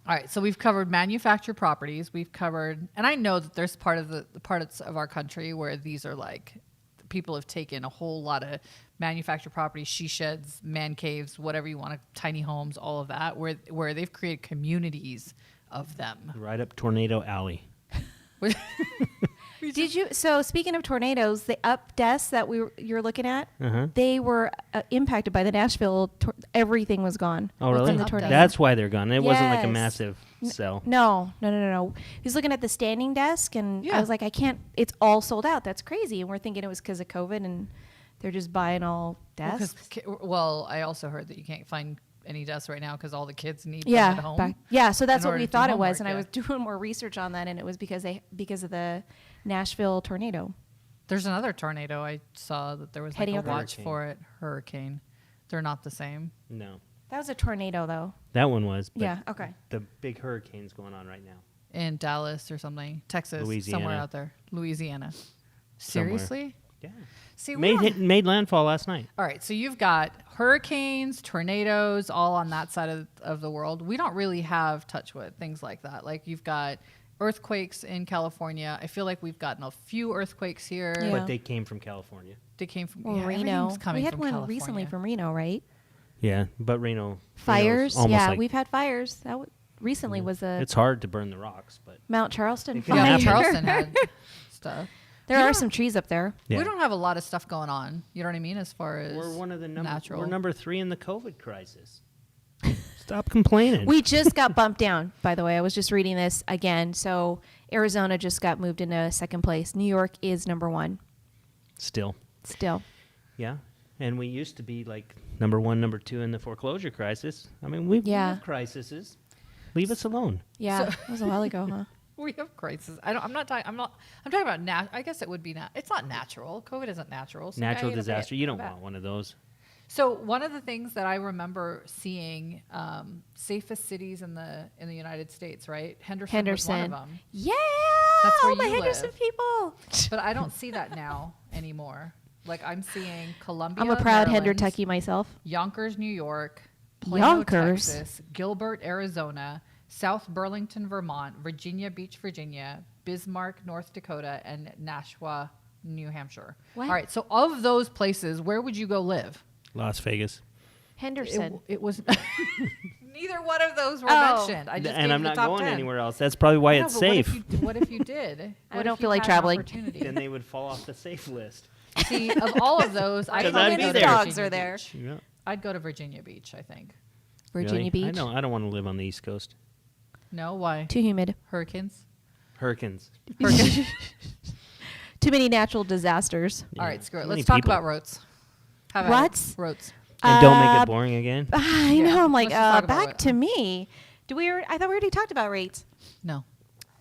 All right, so we've covered manufactured properties. We've covered, and I know that there's part of the parts of our country where these are like, people have taken a whole lot of manufactured properties, she sheds, man caves, whatever you want, tiny homes, all of that, where they've created communities of them. Right up Tornado Alley. Did you? So speaking of tornadoes, the up desks that you're looking at, they were impacted by the Nashville. Everything was gone. Oh, What's really? an up desk? That's why they're gone. It wasn't like a Yes. massive sell. No. He's looking at the standing desk, and Yeah. I was like, I can't. It's all sold out. That's crazy. And we're thinking it was because of COVID, and they're just buying all desks. Well, I also heard that you can't find any desks right now because all the kids need them Yeah, at home. so that's in what order we to do thought it was, homework, and I yeah. was doing more research on that, and it was because of the Nashville tornado. There's another tornado. I saw that there was like Heading a up watch Hurricane. for it. Hurricane. They're not the same. No. That was a tornado, though. That one was. But Yeah. Okay. The big hurricane's going on right now. In Dallas or something. Texas. Louisiana. Somewhere out there. Louisiana. Somewhere. Seriously? Yeah. See, we don't- Made landfall last night. All right, so you've got hurricanes, tornadoes, all on that side of the world. We don't really have touch wood, things like that. Like you've got earthquakes in California. I feel like we've gotten a few earthquakes here. Yeah. But they came from California. They came from Well, yeah, Reno. everything's coming We had from one California. recently from Reno, right? Yeah, but Reno's Fires. almost Yeah, like- we've had fires. That recently was a It's hard to burn the rocks, but Mount Charleston It can fire. Yeah, happen. Charleston had stuff. There We are don't- some trees up there. yeah. We don't have a lot of stuff going on. You know what I mean? As far as We're one of the natural. We're number 3 in the COVID crisis. Stop complaining. We just got bumped down, by the way. I was just reading this again. So Arizona just got moved into second place. New York is number 1 Still. still. Yeah. And we used to be like number 1, number 2 in the foreclosure crisis. I mean, we Yeah. have crises. Leave us alone. Yeah, that was a while ago, huh? We have crisis. I'm talking about I guess it would be it's not natural. COVID isn't natural. So Natural yeah, you gotta pay disaster. it You don't back. want one of those. So one of the things that I remember seeing, safest cities in the United States, right? Henderson was one of them. Yeah, That's where all the you Henderson live. people. But I don't see that now anymore. Like I'm seeing Columbia, I'm a proud Maryland, Hendertucky myself. Yonkers, New York, Plano, Yonkers? Texas, Gilbert, Arizona, South Burlington, Vermont, Virginia Beach, Virginia, Bismarck, North Dakota, and Nashua, New Hampshire. What? All right. So of those places, where would you go live? Las Vegas. Henderson. It was neither one of those were Oh. mentioned. I just And gave I'm you the not top going 10. anywhere else. That's probably why I know, it's but safe. What if you did? I What don't if feel you like had an traveling. opportunity? Then they would fall off the safe list. See, of all of those, I'd 'Cause probably I'd be go to there. Dogs Virginia are there. Beach. Yeah. I'd go to Virginia Beach, I think. Virginia Really? Beach. I don't want to live on the East Coast. No, why? Too humid. Hurricanes? Hurricanes. Hurricanes. Too many natural disasters. All right, screw it. Too many Let's talk people. about roads. How about Roads? Roads. And don't make Uh, it boring again. I Yeah, know. I'm like, let's just talk about back it. to me. I thought we already talked about rates. No.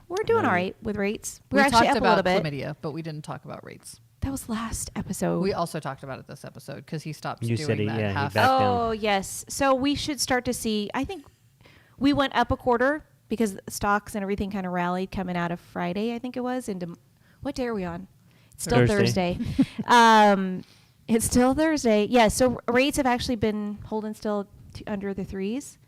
We're doing No. all right with rates. We We're actually talked up a little about bit. chlamydia, but we didn't talk about rates. That was last episode. We also talked about it this episode because he stopped You doing said he- that yeah, he half. backed down. Oh, yes. So we should start to see, I think we went up a quarter because stocks and everything kind of rallied coming out of Friday, I think it was, into, what day are we on? It's still Thursday. Thursday. It's still Thursday. Yeah, so rates have actually been holding still under the threes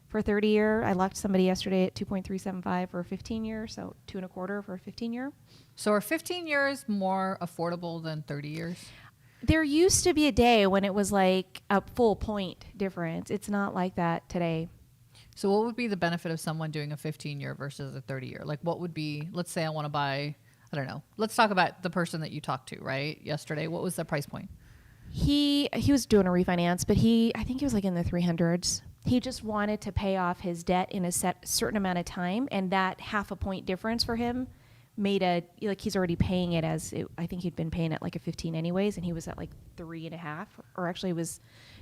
for 30-year. I locked somebody yesterday at 2.375 for a 15-year, so 2.25 for a 15-year. So are 15 years more affordable than 30 years? There used to be a day when it was like a full point difference. It's not like that today. So what would be the benefit of someone doing a 15-year versus a 30-year? Like what would be, let's say I want to buy, I don't know. Let's talk about the person that you talked to, right? Yesterday. What was the price point? He was doing a refinance, but I think he was like in the 300s. He just wanted to pay off his debt in a certain amount of time, and that half a point difference for him made he's already paying it I think he'd been paying it like a 15 anyways, and he was at like 3.5, or actually he was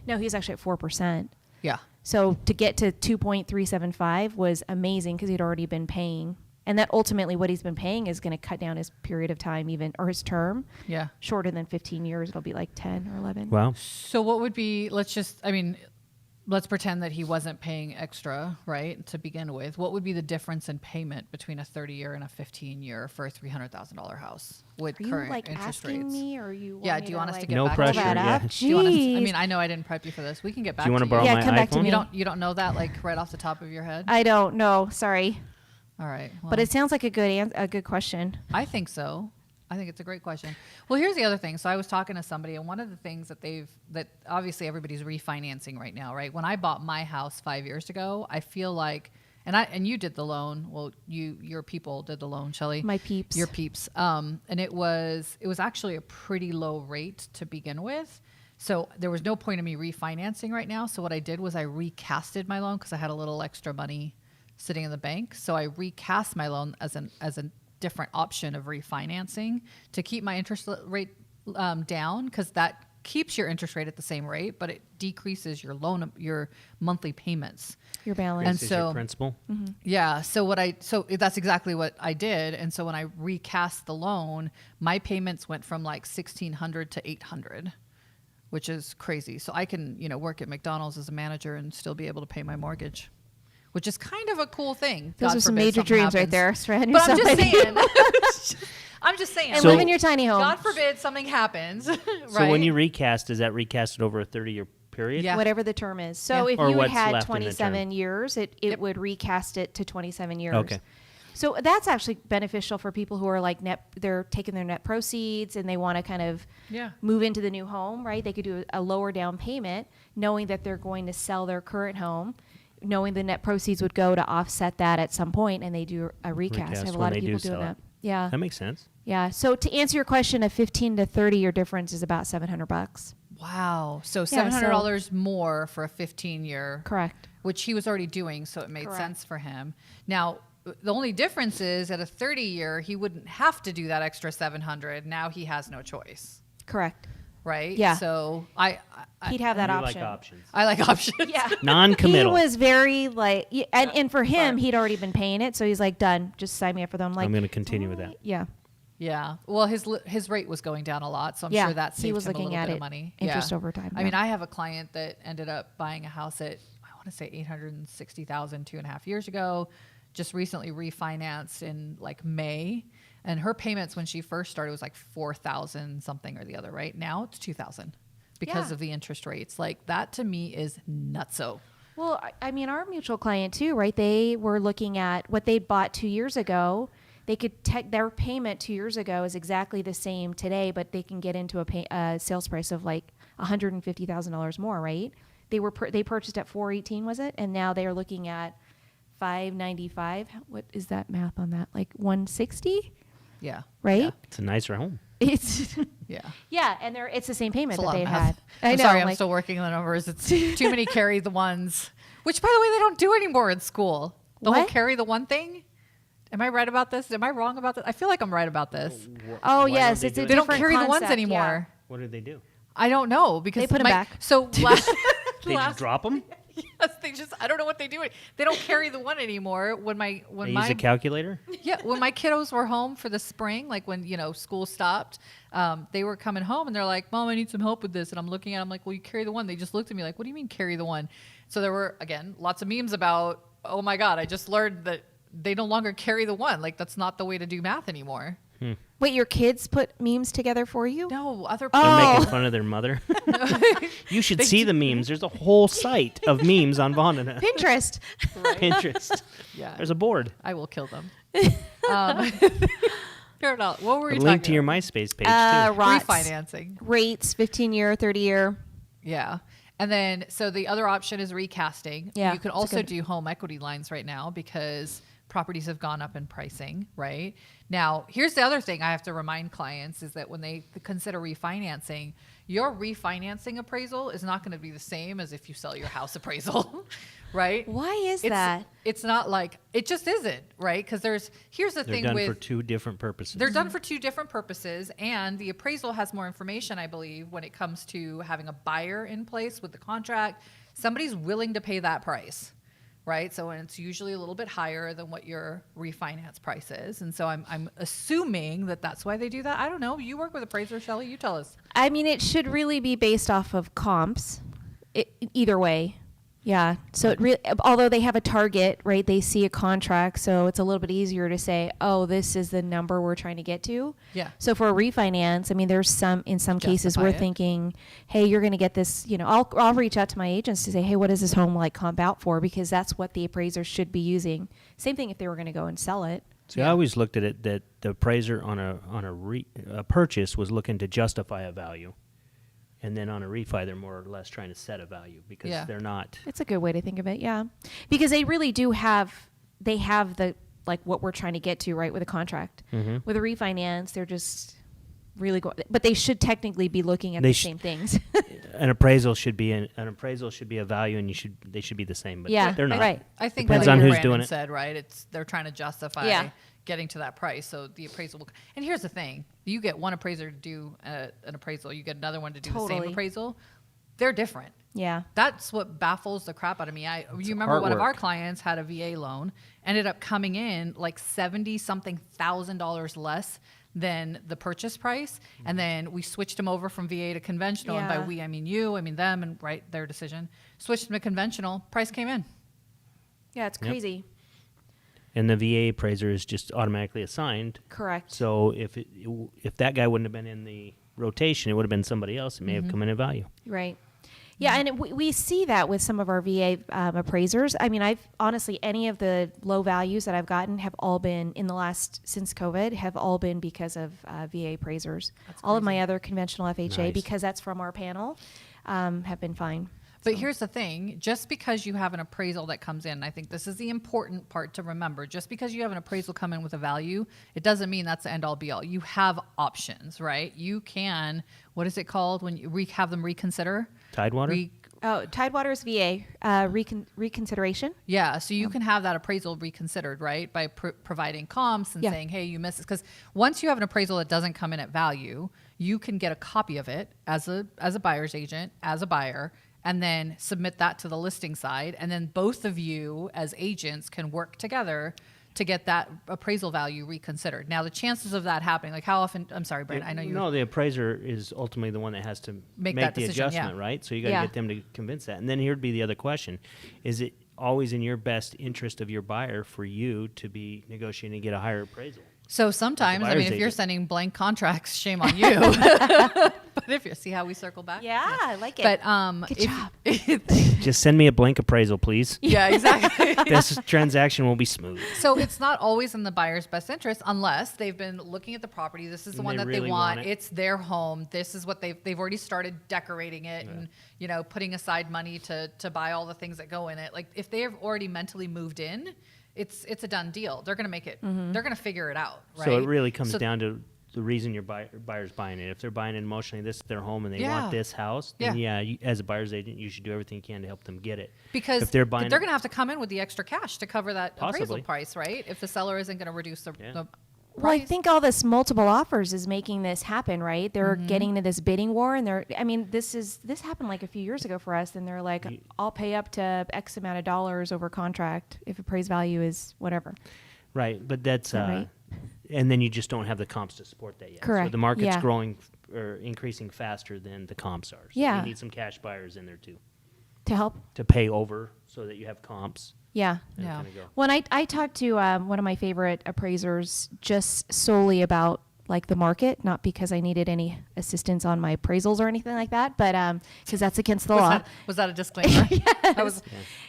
actually at 4%. Yeah. So to get to 2.375 was amazing because he'd already been paying. And that ultimately what he's been paying is going to cut down his period of time or his term. Yeah. Shorter than 15 years. It'll be like 10 or 11. Wow. So what would be, let's pretend that he wasn't paying extra, right, to begin with. What would be the difference in payment between a 30-year and a 15-year for a $300,000 house with Are you current like interest asking rates? me, or you? Yeah, Want me do you want us to get No back pressure, to you? Pull that yeah. up? Do you want us to- I Jeez. mean, I know I didn't prep you for this. We can get back Do you to want to you. borrow Yeah, my come back to iPhone? me. You don't know that like right off the top of your head? I don't know. Sorry, All right. but well, it sounds like a good question. I think so. I think it's a great question. Well, here's the other thing. So I was talking to somebody, and one of the things that obviously everybody's refinancing right now, right? When I bought my house 5 years ago, I feel like And you did the loan. Well, your people did the loan, Shelley. My peeps. Your peeps. And it was actually a pretty low rate to begin with. So there was no point in me refinancing right now. So what I did was I recasted my loan because I had a little extra money sitting in the bank. So I recast my loan as a different option of refinancing to keep my interest rate down, because that keeps your interest rate at the same rate, but it decreases your monthly payments, Your balance. And This is so- your principal. Yeah. So that's exactly what I did. And so when I recast the loan, my payments went from like $1,600 to $800, which is crazy. So I can, work at McDonald's as a manager and still be able to pay my mortgage, which is kind of a cool thing. Those God are some forbid major something dreams right happens. there. Surround But I'm yourself just with- saying. I'm just saying. and So- live in your tiny home. God forbid something happens. Right? So when you recast, is that recasted over a 30-year period? Yeah. Whatever the term is. So Yeah. if Or you what's had left in the 27 term. years, it Yep. would recast it to 27 years. Okay. So that's actually beneficial for people who are like they're taking their net proceeds and they want to kind of Yeah. move into the new home, right? They could do a lower down payment knowing that they're going to sell their current home, knowing the net proceeds would go to offset that at some point, and they do a recast. I Recast have a when lot of they do people doing sell that. it. Yeah. That makes sense. Yeah. So to answer your question, a 15 to 30 year difference is about $700. Wow. So Yeah, $700 more for a 15-year. Correct. Which he was already doing, so it made Correct. sense for him. Now, the only difference is at a 30-year, he wouldn't have to do that extra $700. Now he has no choice, Correct. right? Yeah. So He'd have that You option. like options. I like options. Yeah. Non-committal. He was very like, and for him, Smart. he'd already been paying it, so he's like, done. Just sign me up for them. Like, I'm going to continue with that. yeah, Yeah. Well, his rate was going down a lot, so I'm Yeah, sure that he saved was him a looking little at bit it, of money. interest Yeah. over time, I yeah. mean, I have a client that ended up buying a house at, I want to say $860,000 2.5 years ago, just recently refinanced in like May. And her payments when she first started was like $4,000 something or the other, right? Now it's $2,000 because Yeah. of the interest rates. Like that to me is nutso. Well, I mean, our mutual client too, right? They were looking at what they bought 2 years ago. They could their payment 2 years ago is exactly the same today, but they can get into a sales price of like $150,000 more, right? They purchased at $418, was it? And now they are looking at $595. What is that math on that? Like $160, Yeah. right? Yeah. It's a nicer home. It's Yeah. yeah, and it's the same payment It's a that lot they of had. math. I I'm know. sorry, I'm like- still working on the numbers. It's too many carry the ones, which by the way, they don't do anymore in school. The whole What? carry the one thing. Am I right about this? Am I wrong about this? I feel like I'm right about this. Oh Why yes, don't it's they a do They it? don't different carry the ones concept, anymore. What did they do? I don't know because They put 'em my- back. So last, They just drop them? yes, they just I don't know what they do. They don't carry the one anymore. When They my use a calculator? when my kiddos were home for the spring, like when school stopped, they were coming home and they're like, "Mom, I need some help with this." And I'm looking at them like, "Well, you carry the one." They just looked at me like, "What do you mean carry the one?" So there were again lots of memes about, "Oh my God, I just learned that they no longer carry the one. Like that's not the way to do math anymore." Wait, your kids put memes together for you? No, other They're people. making fun of their mother. You should see the memes. There's a whole site of memes on Vondana. Pinterest. Pinterest. Yeah, There's a board. I will kill them. Fair enough. What were we A talking link to your about? MySpace page, too. Rots. Refinancing. Rates, 15-year, 30-year. Yeah. And then, so the other option is recasting. Yeah, You can it's a also good- do home equity lines right now because properties have gone up in pricing, right? Now, here's the other thing I have to remind clients is that when they consider refinancing, your refinancing appraisal is not going to be the same as if you sell your house appraisal, right? Why is It's, that? it's not like, it just isn't, right? Because here's the They're thing done with... for two different purposes. They're done for two different purposes, and the appraisal has more information, I believe, when it comes to having a buyer in place with the contract. Somebody's willing to pay that price, right? So it's usually a little bit higher than what your refinance price is, and so I'm assuming that that's why they do that. I don't know. You work with appraisers, Shelley. You tell us. I mean, it should really be based off of comps, either way. Yeah. So although they have a target, right? They see a contract, so it's a little bit easier to say, "Oh, this is the number we're trying to get to." Yeah. So for a refinance, I mean, in some cases Justify we're it. thinking, "Hey, you're going to get this." I'll reach out to my agents to say, "Hey, what does this home like comp out for?" Because that's what the appraiser should be using. Same thing if they were going to go and sell it. See, I always looked at it that the appraiser on a purchase was looking to justify a value. And then on a refi, they're more or less trying to set a value because Yeah. they're not. It's a good way to think of it, yeah. Because they really do have they have the, like what we're trying to get to, right, with a contract. With a refinance, they're just really going, but they should technically be looking at the same things. An appraisal should be a value, and they should be the same, but Yeah, they're not. right. I think Depends that's on what who's Brandon doing it. said, right? They're trying to justify Yeah. getting to that price, so the appraisal will. And here's the thing: you get one appraiser to do an appraisal, you get another one to do the same Totally. appraisal. They're different. Yeah. That's what baffles the crap out of me. You remember one of our artwork. clients had a VA loan, ended up coming in like $70,000 less than the purchase price, and then we switched them over from VA to conventional. And by Yeah. we, I mean you, I mean them, and right, their decision. Switched them to conventional. Price came in. Yeah, it's crazy. And the VA appraiser is just automatically assigned. Correct. So if that guy wouldn't have been in the rotation, it would have been somebody else. It may have come in at value. Right. Yeah, and we see that with some of our VA appraisers. I mean, any of the low values that I've gotten have all been since COVID, have all been because of VA appraisers. All of my other conventional FHA, Nice. because that's from our panel, have been fine. But here's the thing, just because you have an appraisal that comes in, I think this is the important part to remember, just because you have an appraisal come in with a value, it doesn't mean that's the end all be all. You have options, right? You can, what is it called when you have them reconsider? Tidewater? Tidewater's VA reconsideration. Yeah, so you can have that appraisal reconsidered, right, by providing comps and Yeah. saying, hey, you missed this. Because once you have an appraisal that doesn't come in at value, you can get a copy of it as a buyer's agent, as a buyer, and then submit that to the listing side. And then both of you as agents can work together to get that appraisal value reconsidered. Now, the chances of that happening, like how often, I'm sorry, Brent, I know you. No, the appraiser is ultimately the one that has to Make make that the decision, adjustment, yeah. right? So you got to Yeah. get them to convince that. And then here'd be the other question. Is it always in your best interest of your buyer for you to be negotiating and get a higher appraisal? So sometimes, I buyer's mean, if you're agent. sending blank contracts, shame on you. But if you see how we circle back. Yeah, I like it. But Good job. Just send me a blank appraisal, please. Yeah, exactly. This transaction will be smooth. So it's not always in the buyer's best interest unless they've been looking at the property. This is the And one they that really they want. want it. It's their home. This is what they've already started decorating it and, putting aside money to buy all the things that go in it. Like if they have already mentally moved in, it's a done deal. They're going to make it, they're going to figure it out. Right. So it really comes down to the reason your buyer's buying it. If they're buying it emotionally, this is their home and they Yeah. want this house, then as a buyer's agent, you should do everything you can to help them get it. Because if they're buying going to have to come in with the extra cash to cover that appraisal Possibly. price, right? If the seller isn't going to reduce the price. Well, I think all this multiple offers is making this happen, right? They're getting into this bidding war, and this happened like a few years ago for us, and they're like, I'll pay up to X amount of dollars over contract if appraised value is whatever. Right, but that's right? and then you just don't have the comps to support that yet. So Correct, the market's yeah. growing or increasing faster than the comps are. So Yeah. you need some cash buyers in there too To help? to pay over so that you have comps. Yeah. And Yeah. kind of go. When I talked to one of my favorite appraisers just solely about like the market, not because I needed any assistance on my appraisals or anything like that, but because that's against the law. Was that a disclaimer? That was,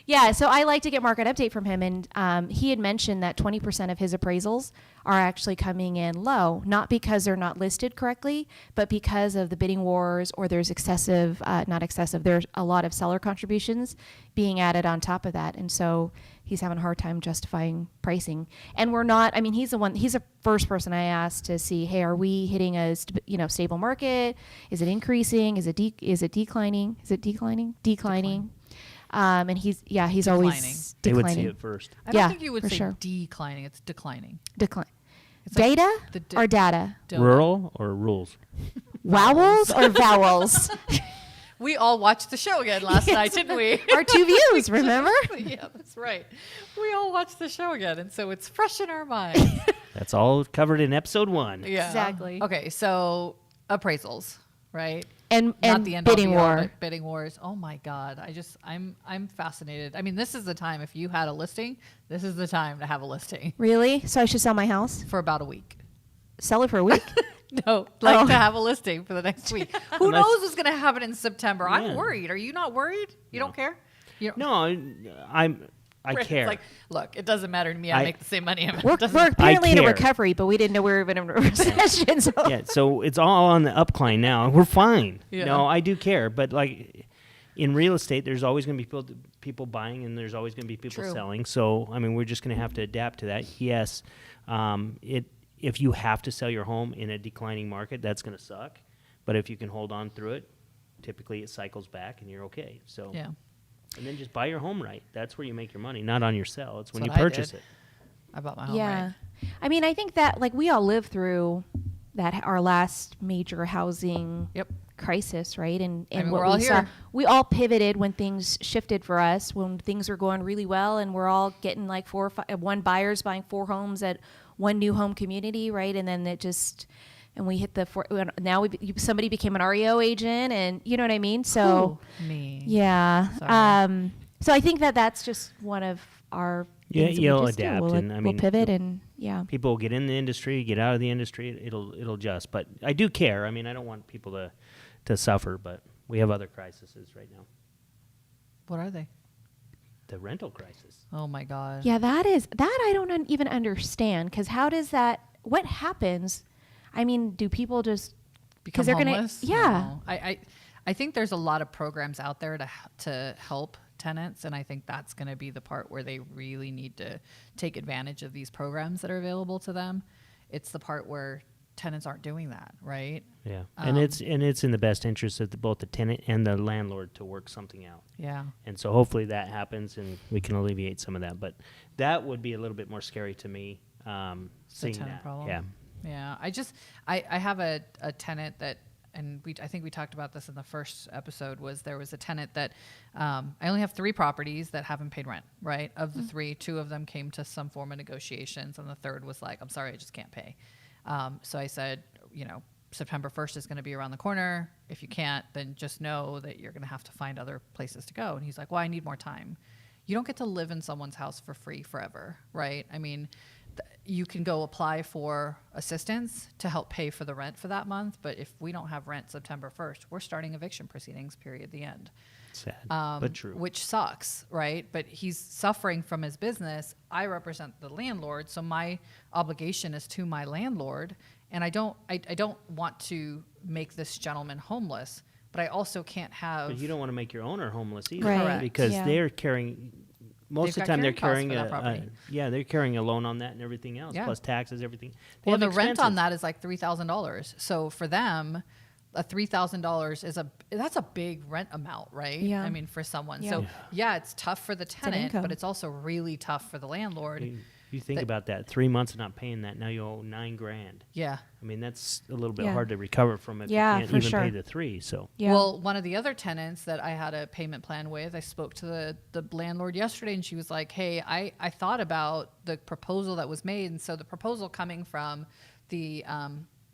Yeah, so I like to get market update from him, and he had mentioned that 20% of his appraisals are actually coming in low, not because they're not listed correctly, but because of the bidding wars or there's there's a lot of seller contributions being added on top of that, and so he's having a hard time justifying pricing. And we're not, I mean, he's the first person I asked to see, hey, are we hitting a stable market? Is it increasing? Is it declining? Is it declining? And he's always They would see declining. it first. I don't Yeah, think you would for say sure. declining. It's declining. Decline. It's like Data the or data? Rural or rules? Vowels or vowels? We all watched the show again last night, didn't we? Our two views, remember? Yeah, that's right. We all watched the show again, and so it's fresh in our minds. That's all covered in episode 1. Yeah. Exactly. Okay, so appraisals, right? And Not the end all bidding be all, war. but bidding wars. Oh my God. I'm fascinated. I mean, this is the time, if you had a listing, this is the time to have a listing Really? So I should sell my house? for about a week. Sell it for a week? No, Oh. to have a listing for the next week. Who Unless- knows what's going to happen in September? I'm Yeah. worried. Are you not worried? You don't care? You don't, No, I Brandon's care. like, look, it doesn't matter to me. I I- make the same money. It We're doesn't- apparently in a care. recovery, but we didn't know we were even in a recession. So. Yeah, so it's all on the upcline now. We're fine. Yeah. No, I do care, but like in real estate, there's always going to be people buying and there's always going to be people True. selling. So, I mean, we're just going to have to adapt to that. Yes, if you have to sell your home in a declining market, that's going to suck. But if you can hold on through it, typically it cycles back and you're okay. So, Yeah. and then just buy your home right. That's where you make your money, not on your sell. It's when you what I purchase did. it. I bought my home Yeah. right. I mean, I think that like we all lived through that our last major housing Yep. crisis, right? And I mean, what we're all we saw, here. we all pivoted when things shifted for us, when things were going really well, and we're all getting like 4 or 5, one buyers buying 4 homes at one new home community, right? And then it just, and we hit the now somebody became an REO agent, and you know what I mean. So Ooh, me. yeah, Sorry. so I think that that's just one of our Yeah, things that you'll we just do. adapt, We'll, and I we'll mean, pivot, and yeah. People will get in the industry, get out of the industry. It'll adjust. But I do care. I mean, I don't want people to suffer, but we have other crises right now. What are they? The rental crisis. Oh my God. Yeah, that I don't even understand, because how does that? What happens? I mean, do people just Become they're homeless? yeah. No. I think there's a lot of programs out there to help tenants, and I think that's going to be the part where they really need to take advantage of these programs that are available to them. It's the part where tenants aren't doing that, right? Yeah, and it's in the best interest of both the tenant and the landlord to work something out. Yeah. And so hopefully that happens and we can alleviate some of that. But that would be a little bit more scary to me, seeing tenant that. problem. Yeah. Yeah. I have a tenant that, and I think we talked about this in the first episode, there was a tenant that I only have 3 properties that haven't paid rent, right? Of the 3, 2 of them came to some form of negotiations, and the third was like, I'm sorry, I just can't pay. So I said, September 1st is going to be around the corner. If you can't, then just know that you're going to have to find other places to go. And he's like, well, I need more time. You don't get to live in someone's house for free forever, right? I mean, you can go apply for assistance to help pay for the rent for that month. But if we don't have rent September 1st, we're starting eviction proceedings, period, the end. Sad, but true. Which sucks, right? But he's suffering from his business. I represent the landlord, so my obligation is to my landlord, and I don't want to make this gentleman homeless, but I also can't have. But you don't want to make your owner homeless either, Right. Correct. because Yeah. they're carrying. Most They've of the got time, they're carrying carrying costs for that property. they're carrying a loan on that and everything else, Yeah. plus taxes, everything. They Well, the have rent on expenses. that is like $3,000. So for them, a $3,000 that's a big rent amount, right? Yeah. I mean, for someone. Yeah. So yeah, it's tough for the tenant, income. but it's also really tough for the landlord. You think about that, 3 months of not paying that, now you owe $9,000. Yeah. I mean, that's a little bit Yeah. hard to recover from if Yeah, you can't for even pay sure. the 3. So Yeah. Well, one of the other tenants that I had a payment plan with, I spoke to the landlord yesterday, and she was like, hey, I thought about the proposal that was made. And so the proposal coming from the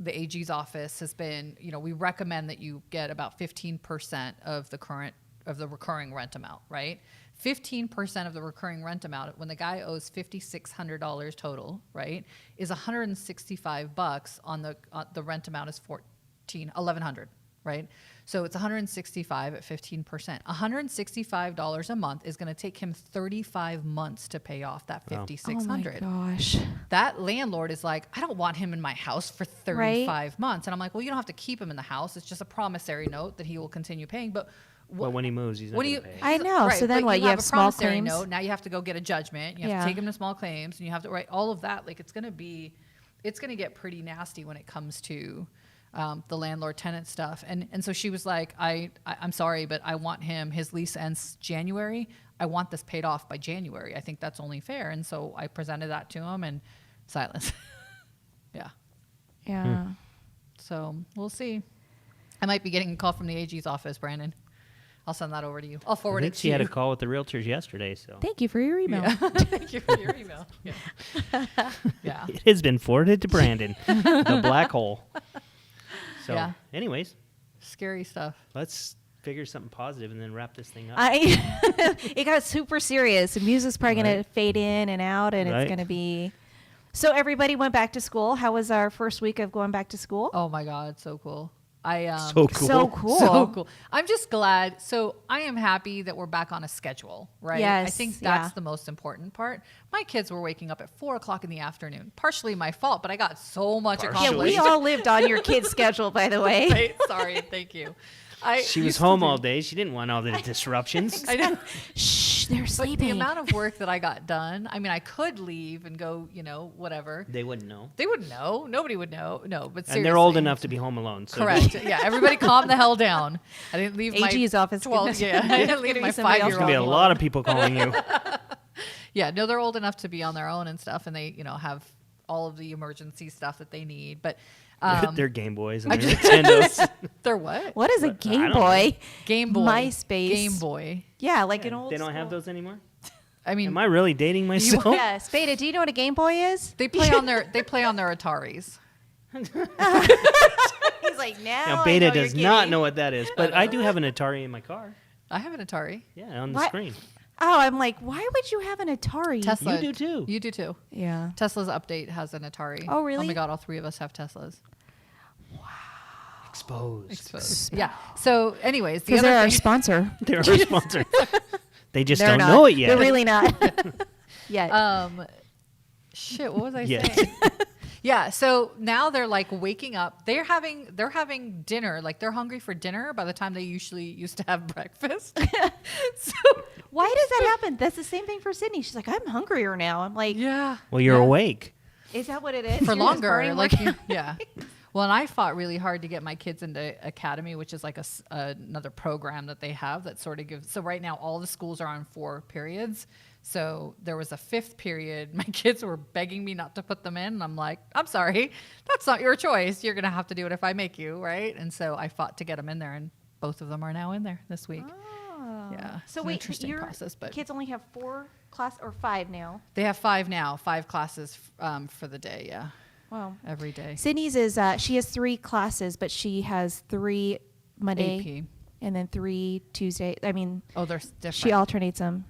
AG's office has been, we recommend that you get about 15% of the recurring rent amount, right? 15% of the recurring rent amount, when the guy owes $5,600 total, right, is $165 on the rent amount is $1,100, right? So it's $165 at 15%. $165 a month is going to take him 35 months to pay off that Wow. $5,600. Oh my gosh. That landlord is like, I don't want him in my house for 35 months. And I'm like, well, you don't have to keep him in the house. It's just a promissory note that he will continue paying. But well, when he moves, he's not what do going you? to pay. I know. So then but what? You have a small promissory claims? note. Now you have to go get a judgment. You have Yeah. to take him to small claims, and you have to write all of that. Like it's going to get pretty nasty when it comes to the landlord tenant stuff. And so she was like, I'm sorry, but I want his lease ends January. I want this paid off by January. I think that's only fair. And so I presented that to him, and silence. Yeah. Yeah. So we'll see. I might be getting a call from the AG's office, Brandon. I'll send that over to you. I'll I forward think it to she you. had a call with the realtors yesterday, so Thank you for your email. Yeah. Thank you for your email. Yeah. Yeah. it has been forwarded to Brandon, the black hole. So, Yeah. anyways, Scary stuff. let's figure something positive and then wrap this thing up. It got super serious. The music's probably going Right. to fade in and out, and Right. it's going to be. So everybody went back to school. How was our first week of going back to school? Oh my God, so cool. So cool. So cool. So cool. I'm just glad. So I am happy that we're back on a schedule, right? I Yes, think that's yeah. the most important part. My kids were waking up at 4:00 in the afternoon. Partially my fault, but I got so much Partially. Yeah, accomplished. we all lived on your kids' schedule, by the way. Right? Sorry, thank you. She was home all day. She didn't want all the disruptions. I know. Shh, they're But sleeping. the amount of work that I got done, I mean, I could leave and go, whatever. They wouldn't know. They wouldn't know. Nobody would know. No, but seriously. And they're old enough to be home alone. So Correct. Yeah, everybody calm the hell down. I didn't leave AG's my office. 12. Yeah, I didn't leave my 5-year-old. there's going to be a lot of people calling you. Yeah, no, they're old enough to be on their own and stuff, and they, have all of the emergency stuff that they need. But They're Game Boys and they're Nintendos. they're what? What is a I Game don't Boy? Game Boy. MySpace. Game Boy. Yeah, like an old. They don't have school- those anymore? I mean, Am I really dating myself? Yeah, Spada. Do you know what a Game Boy is? they play on their Ataris. He's like, now. Now, I Beta know you're does not kidding. know what that is, but I do have an Atari in my car. I have an Atari. Yeah, on the What? screen. Oh, I'm like, why would you have an Atari? Tesla. You do too. You do too. Yeah. Tesla's update has an Atari. Oh, really? Oh my God, all 3 of us have Teslas. Exposed. Yeah. So, anyways, the Because other they're our thing, sponsor. They're our sponsor. They just They're don't not. know it yet. They're really not. Yet. shit, what was I Yes. saying? Yeah, so now they're like waking up. They're having dinner. Like they're hungry for dinner by the time they usually used to have breakfast. So Why does that happen? That's the same thing for Sydney. She's like, I'm hungrier now. I'm like, yeah, Well, you're yeah. awake. is that what it is? for You're just longer. burning Like more yeah. Well, and I fought really hard to get my kids into Academy, which is like another program that they have that sort of gives. So right now, all the schools are on 4 periods. So there was a 5th period. My kids were begging me not to put them in. And I'm like, I'm sorry, that's not your choice. You're gonna have to do it if I make you, right? And so I fought to get them in there, and both of them are now in there this week. Oh. Yeah, it's So an wait, interesting your process, but kids only have 4 class or 5 now. they have 5 now, 5 classes for the day. Yeah, Wow. every day. Sydney's is she has 3 classes, but she has 3 Monday AP. and then 3 Tuesday. I mean, Oh, they're different. she alternates them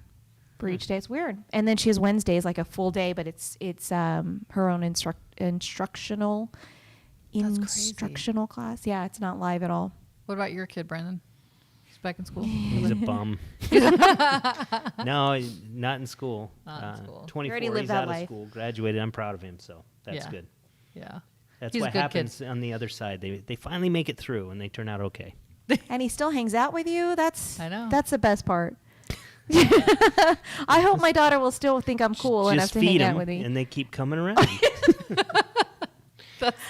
for each day. It's weird. And then she has Wednesdays like a full day, but it's her own instructional class. Yeah, it's not live at all. What about your kid, Brandon? He's back in school. He's a bum. No, not in school. Not in school. 24. already lived He's that out life. of school, graduated. I'm proud of him, so that's Yeah. good. Yeah. That's He's a what good happens kid. on the other side. They finally make it through, and they turn out okay. And he still hangs out with you. I know. That's the best part. I hope my daughter will still think I'm cool enough Just to feed hang out them, with me. and they keep coming around.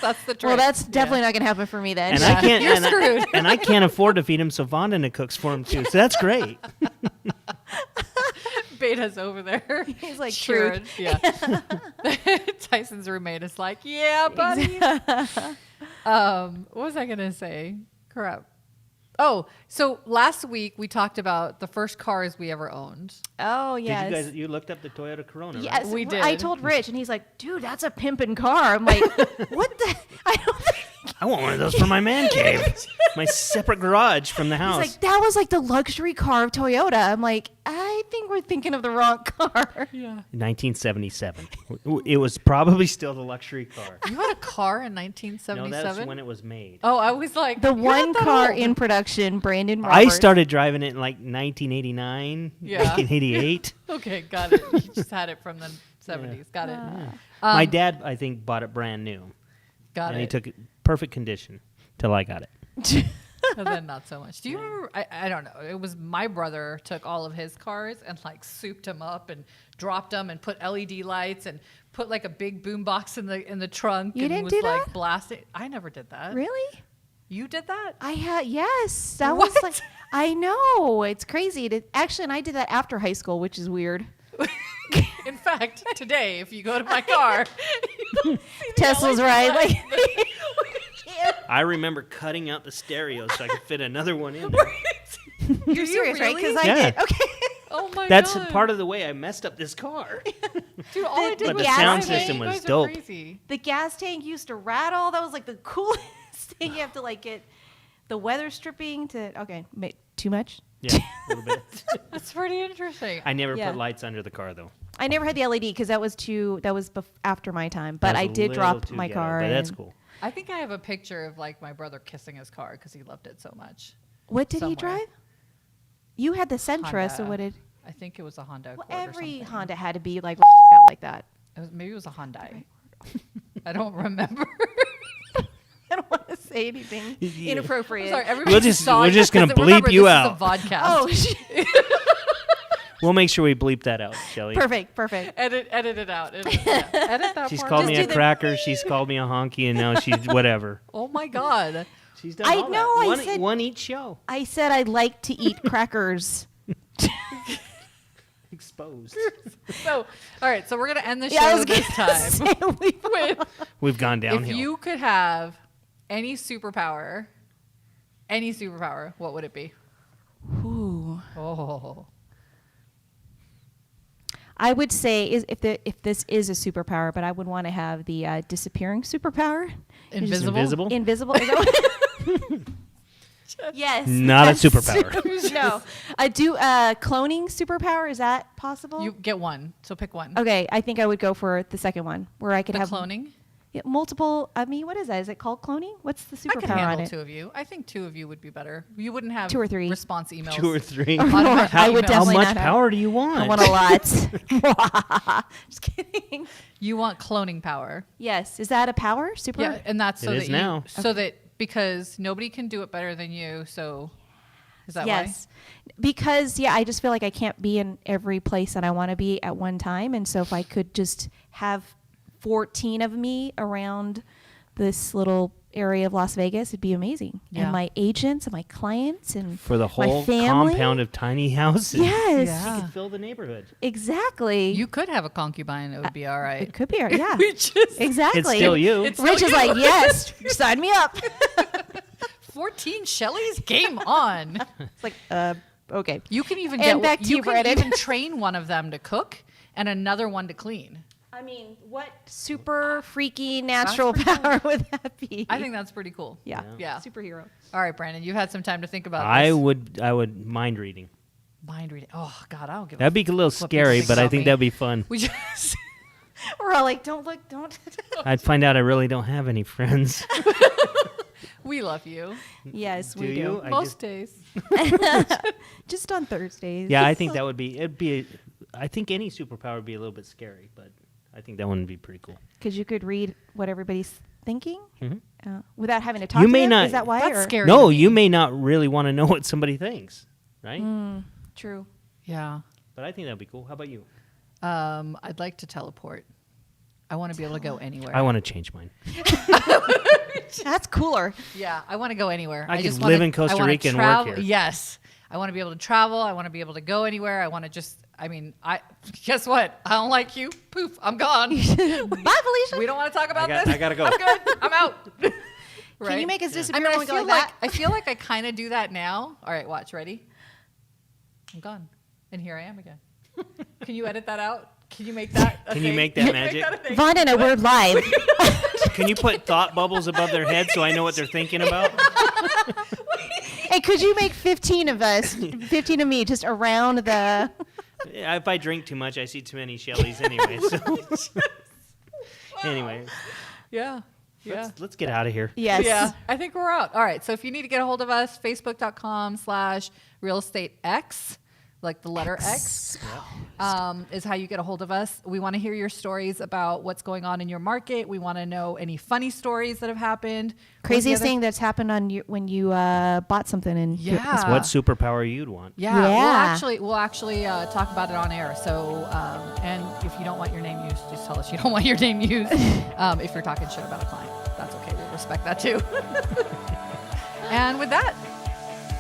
That's the trick. Well, that's Yeah. definitely not going to happen for me then. And Yeah. I can't. You're and, screwed. and I can't afford to feed him, so Vondana cooks for him too. So that's great. Beta's over there. He's like, cheering. truth. Yeah. Tyson's roommate is like, yeah, buddy. What was I gonna say? Crap. Oh, so last week we talked about the first cars we ever owned. Oh, yes. Did you looked up the Toyota Corona? Yes, We I did. told Rich, and he's like, "Dude, that's a pimpin' car." I'm like, "What the?" I don't think. I want one of those for my man cave, my separate garage from the He's house. like, "That was like the luxury car of Toyota." I'm like, "I think we're thinking of the wrong car." Yeah. 1977. It was probably still the luxury car. You had a car in No, 1977? that's when it was made. Oh, I was like, The "You're one not that car old." in production, Brandon I Roberts. started driving it in like 1989, Yeah. 1988. Okay, got it. You just had it from the 70s. Got it. My dad, I think, bought it brand new, Got and it. he took it perfect condition till I got it. And then not so much. Do you remember? I don't know. It was my brother took all of his cars and like souped them up and dropped them and put LED lights and put like a big boom box in the trunk. You and didn't was do like that? blasting. I never did that. Really? You did that? I had yes. That was What? like I know it's crazy. Actually, and I did that after high school, which is weird. In fact, today, if you go to my car, Tesla's right. Like I remember cutting out the stereo so I could fit another one in there. you're serious, right? Because I Yeah. did. Okay. oh my That's god, part of the way I messed up this car. dude. All I did the was gas drive tank- it. system You was guys are dope. Crazy. The gas tank used to rattle. That was like the coolest thing. You have to like get the weather stripping to. Okay, too much. Yeah, a little bit. That's pretty interesting. I never Yeah. put lights under the car though. I never had the LED because that was after my time. But That I was a did little drop too my ghetto, car. But that's and- cool. I think I have a picture of like my brother kissing his car because he loved it so much. What did he somewhere. drive? You had the Sentra, so Honda. what did? I think it was a Honda Well, Accord or every something. Honda had to be like out like that. Maybe it was a Hyundai. I don't remember. I don't want to say anything Yeah. inappropriate. I'm sorry, everybody just- saw we're you just gonna because remember, bleep you this out. Is a vodcast. Oh, shit. We'll make sure we bleep that out, Shelly. Perfect. Edit it out. Edit that She's part. called me Just a do the- cracker. She's called me a honky, and now she's whatever. Oh my God. She's done I all know, that. I One, said- one each show. I said I like to eat crackers. Exposed. So, all right. So we're gonna end the Yeah, I show was this gonna time say we- with We've gone if downhill. you could have any superpower, what would it be? Ooh. Oh. I would say if this is a superpower, but I would want to have the disappearing superpower. Invisible? Invisible? Is that what- yes. Not a yes. superpower. No. I do cloning superpower. Is that possible? You get one. So pick one. Okay, I think I would go for the second one where I could The have cloning? multiple. I mean, what is that? Is it called cloning? What's the I can superpower on handle it? 2 of you. I think 2 of you would be better. You wouldn't have 2 or 3. response emails. 2 or 3. Automatic I would emails. How definitely much not have- power do you want? I want a lot. Just kidding. You want cloning power. Yes. Is that a power? Super? Yeah, and that's so It that is you, now. so that because nobody can do it better than you. So is that Yes. Because, I just feel like I can't be in every place that I want to be at one time. And so if I could just have 14 of me around this little area of Las Vegas, it'd be amazing. Yeah. And my agents and my clients and For the my whole family. compound of tiny houses. Yes. Yeah. You could fill the neighborhood. Exactly. You could have a concubine. It would be all right. It could be. Yeah. We just Exactly. It's still you. It's Rich still is you. like, yes, sign me up. 14 Shellys? Game on. It's like, okay. You can even And get back to you you, can Brandon. even train one of them to cook and another one to clean. I mean, what super freaky natural pretty cool. power would that be? I think that's pretty cool. Yeah. Yeah. Superhero. All right, Brandon, you've had some time to think about I this. would mind reading. Mind reading. Oh God, I don't give That'd be a little what people scary, think but I about think me. that'd be fun. We just We're all like, don't look, don't. I'd find out I really don't have any friends. we love you Yes, Do we you? do. I most days. Just on Thursdays. Yeah, I think that would be. I think any superpower would be a little bit scary, but I think that one would be pretty cool. Because you could read what everybody's thinking Mhm. without having to talk You to may them. not- Is that why? That's or? scary. No, to me. you may not really want to know what somebody thinks, right? True. Yeah. But I think that'd be cool. How about you? I'd like to teleport. I want to be able to go anywhere. I want to change mine. That's cooler. Yeah, I want to go anywhere. I could just live wanna- in Costa I wanna Rica and work travel. here. Yes, I want to be able to travel. I want to be able to go anywhere. I want to just. I mean, I guess what? I don't like you. Poof, I'm gone. Bye, Felicia. We don't want to talk about I this. gotta go. I'm good. I'm out. Can Right? you make us disappear I mean, and go like that? I feel like I kind of do that now. All right, watch. Ready? I'm gone, and here I am again. Can you edit that out? Can you make that? A Can you thing? make that Can you magic? a thing? Vaughn and I, we're live. Can you put thought bubbles above their head so I know what they're thinking about? Hey, could you make 15 of us, 15 of me, just around the... Yeah, if I drink too much, I see too many Shellys anyway. So. Anyway, Yeah. Yeah. let's get out of here. Yes. Yeah, I think we're out. All right. So if you need to get a hold of us, facebook.com/realestatex, like the letter X, is how you get a hold of us. We want to hear your stories about what's going on in your market. We want to know any funny stories that have happened. Craziest thing that's happened on you when you bought something and Yeah. What superpower you'd want? Yeah, Yeah. we'll actually talk about it on air. So, and if you don't want your name used, just tell us you don't want your name used. If you're talking shit about a client, that's okay. We'll respect that too. And with that,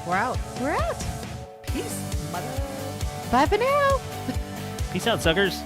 we're out. we're out. Peace, mother. Bye for now. Peace out, suckers.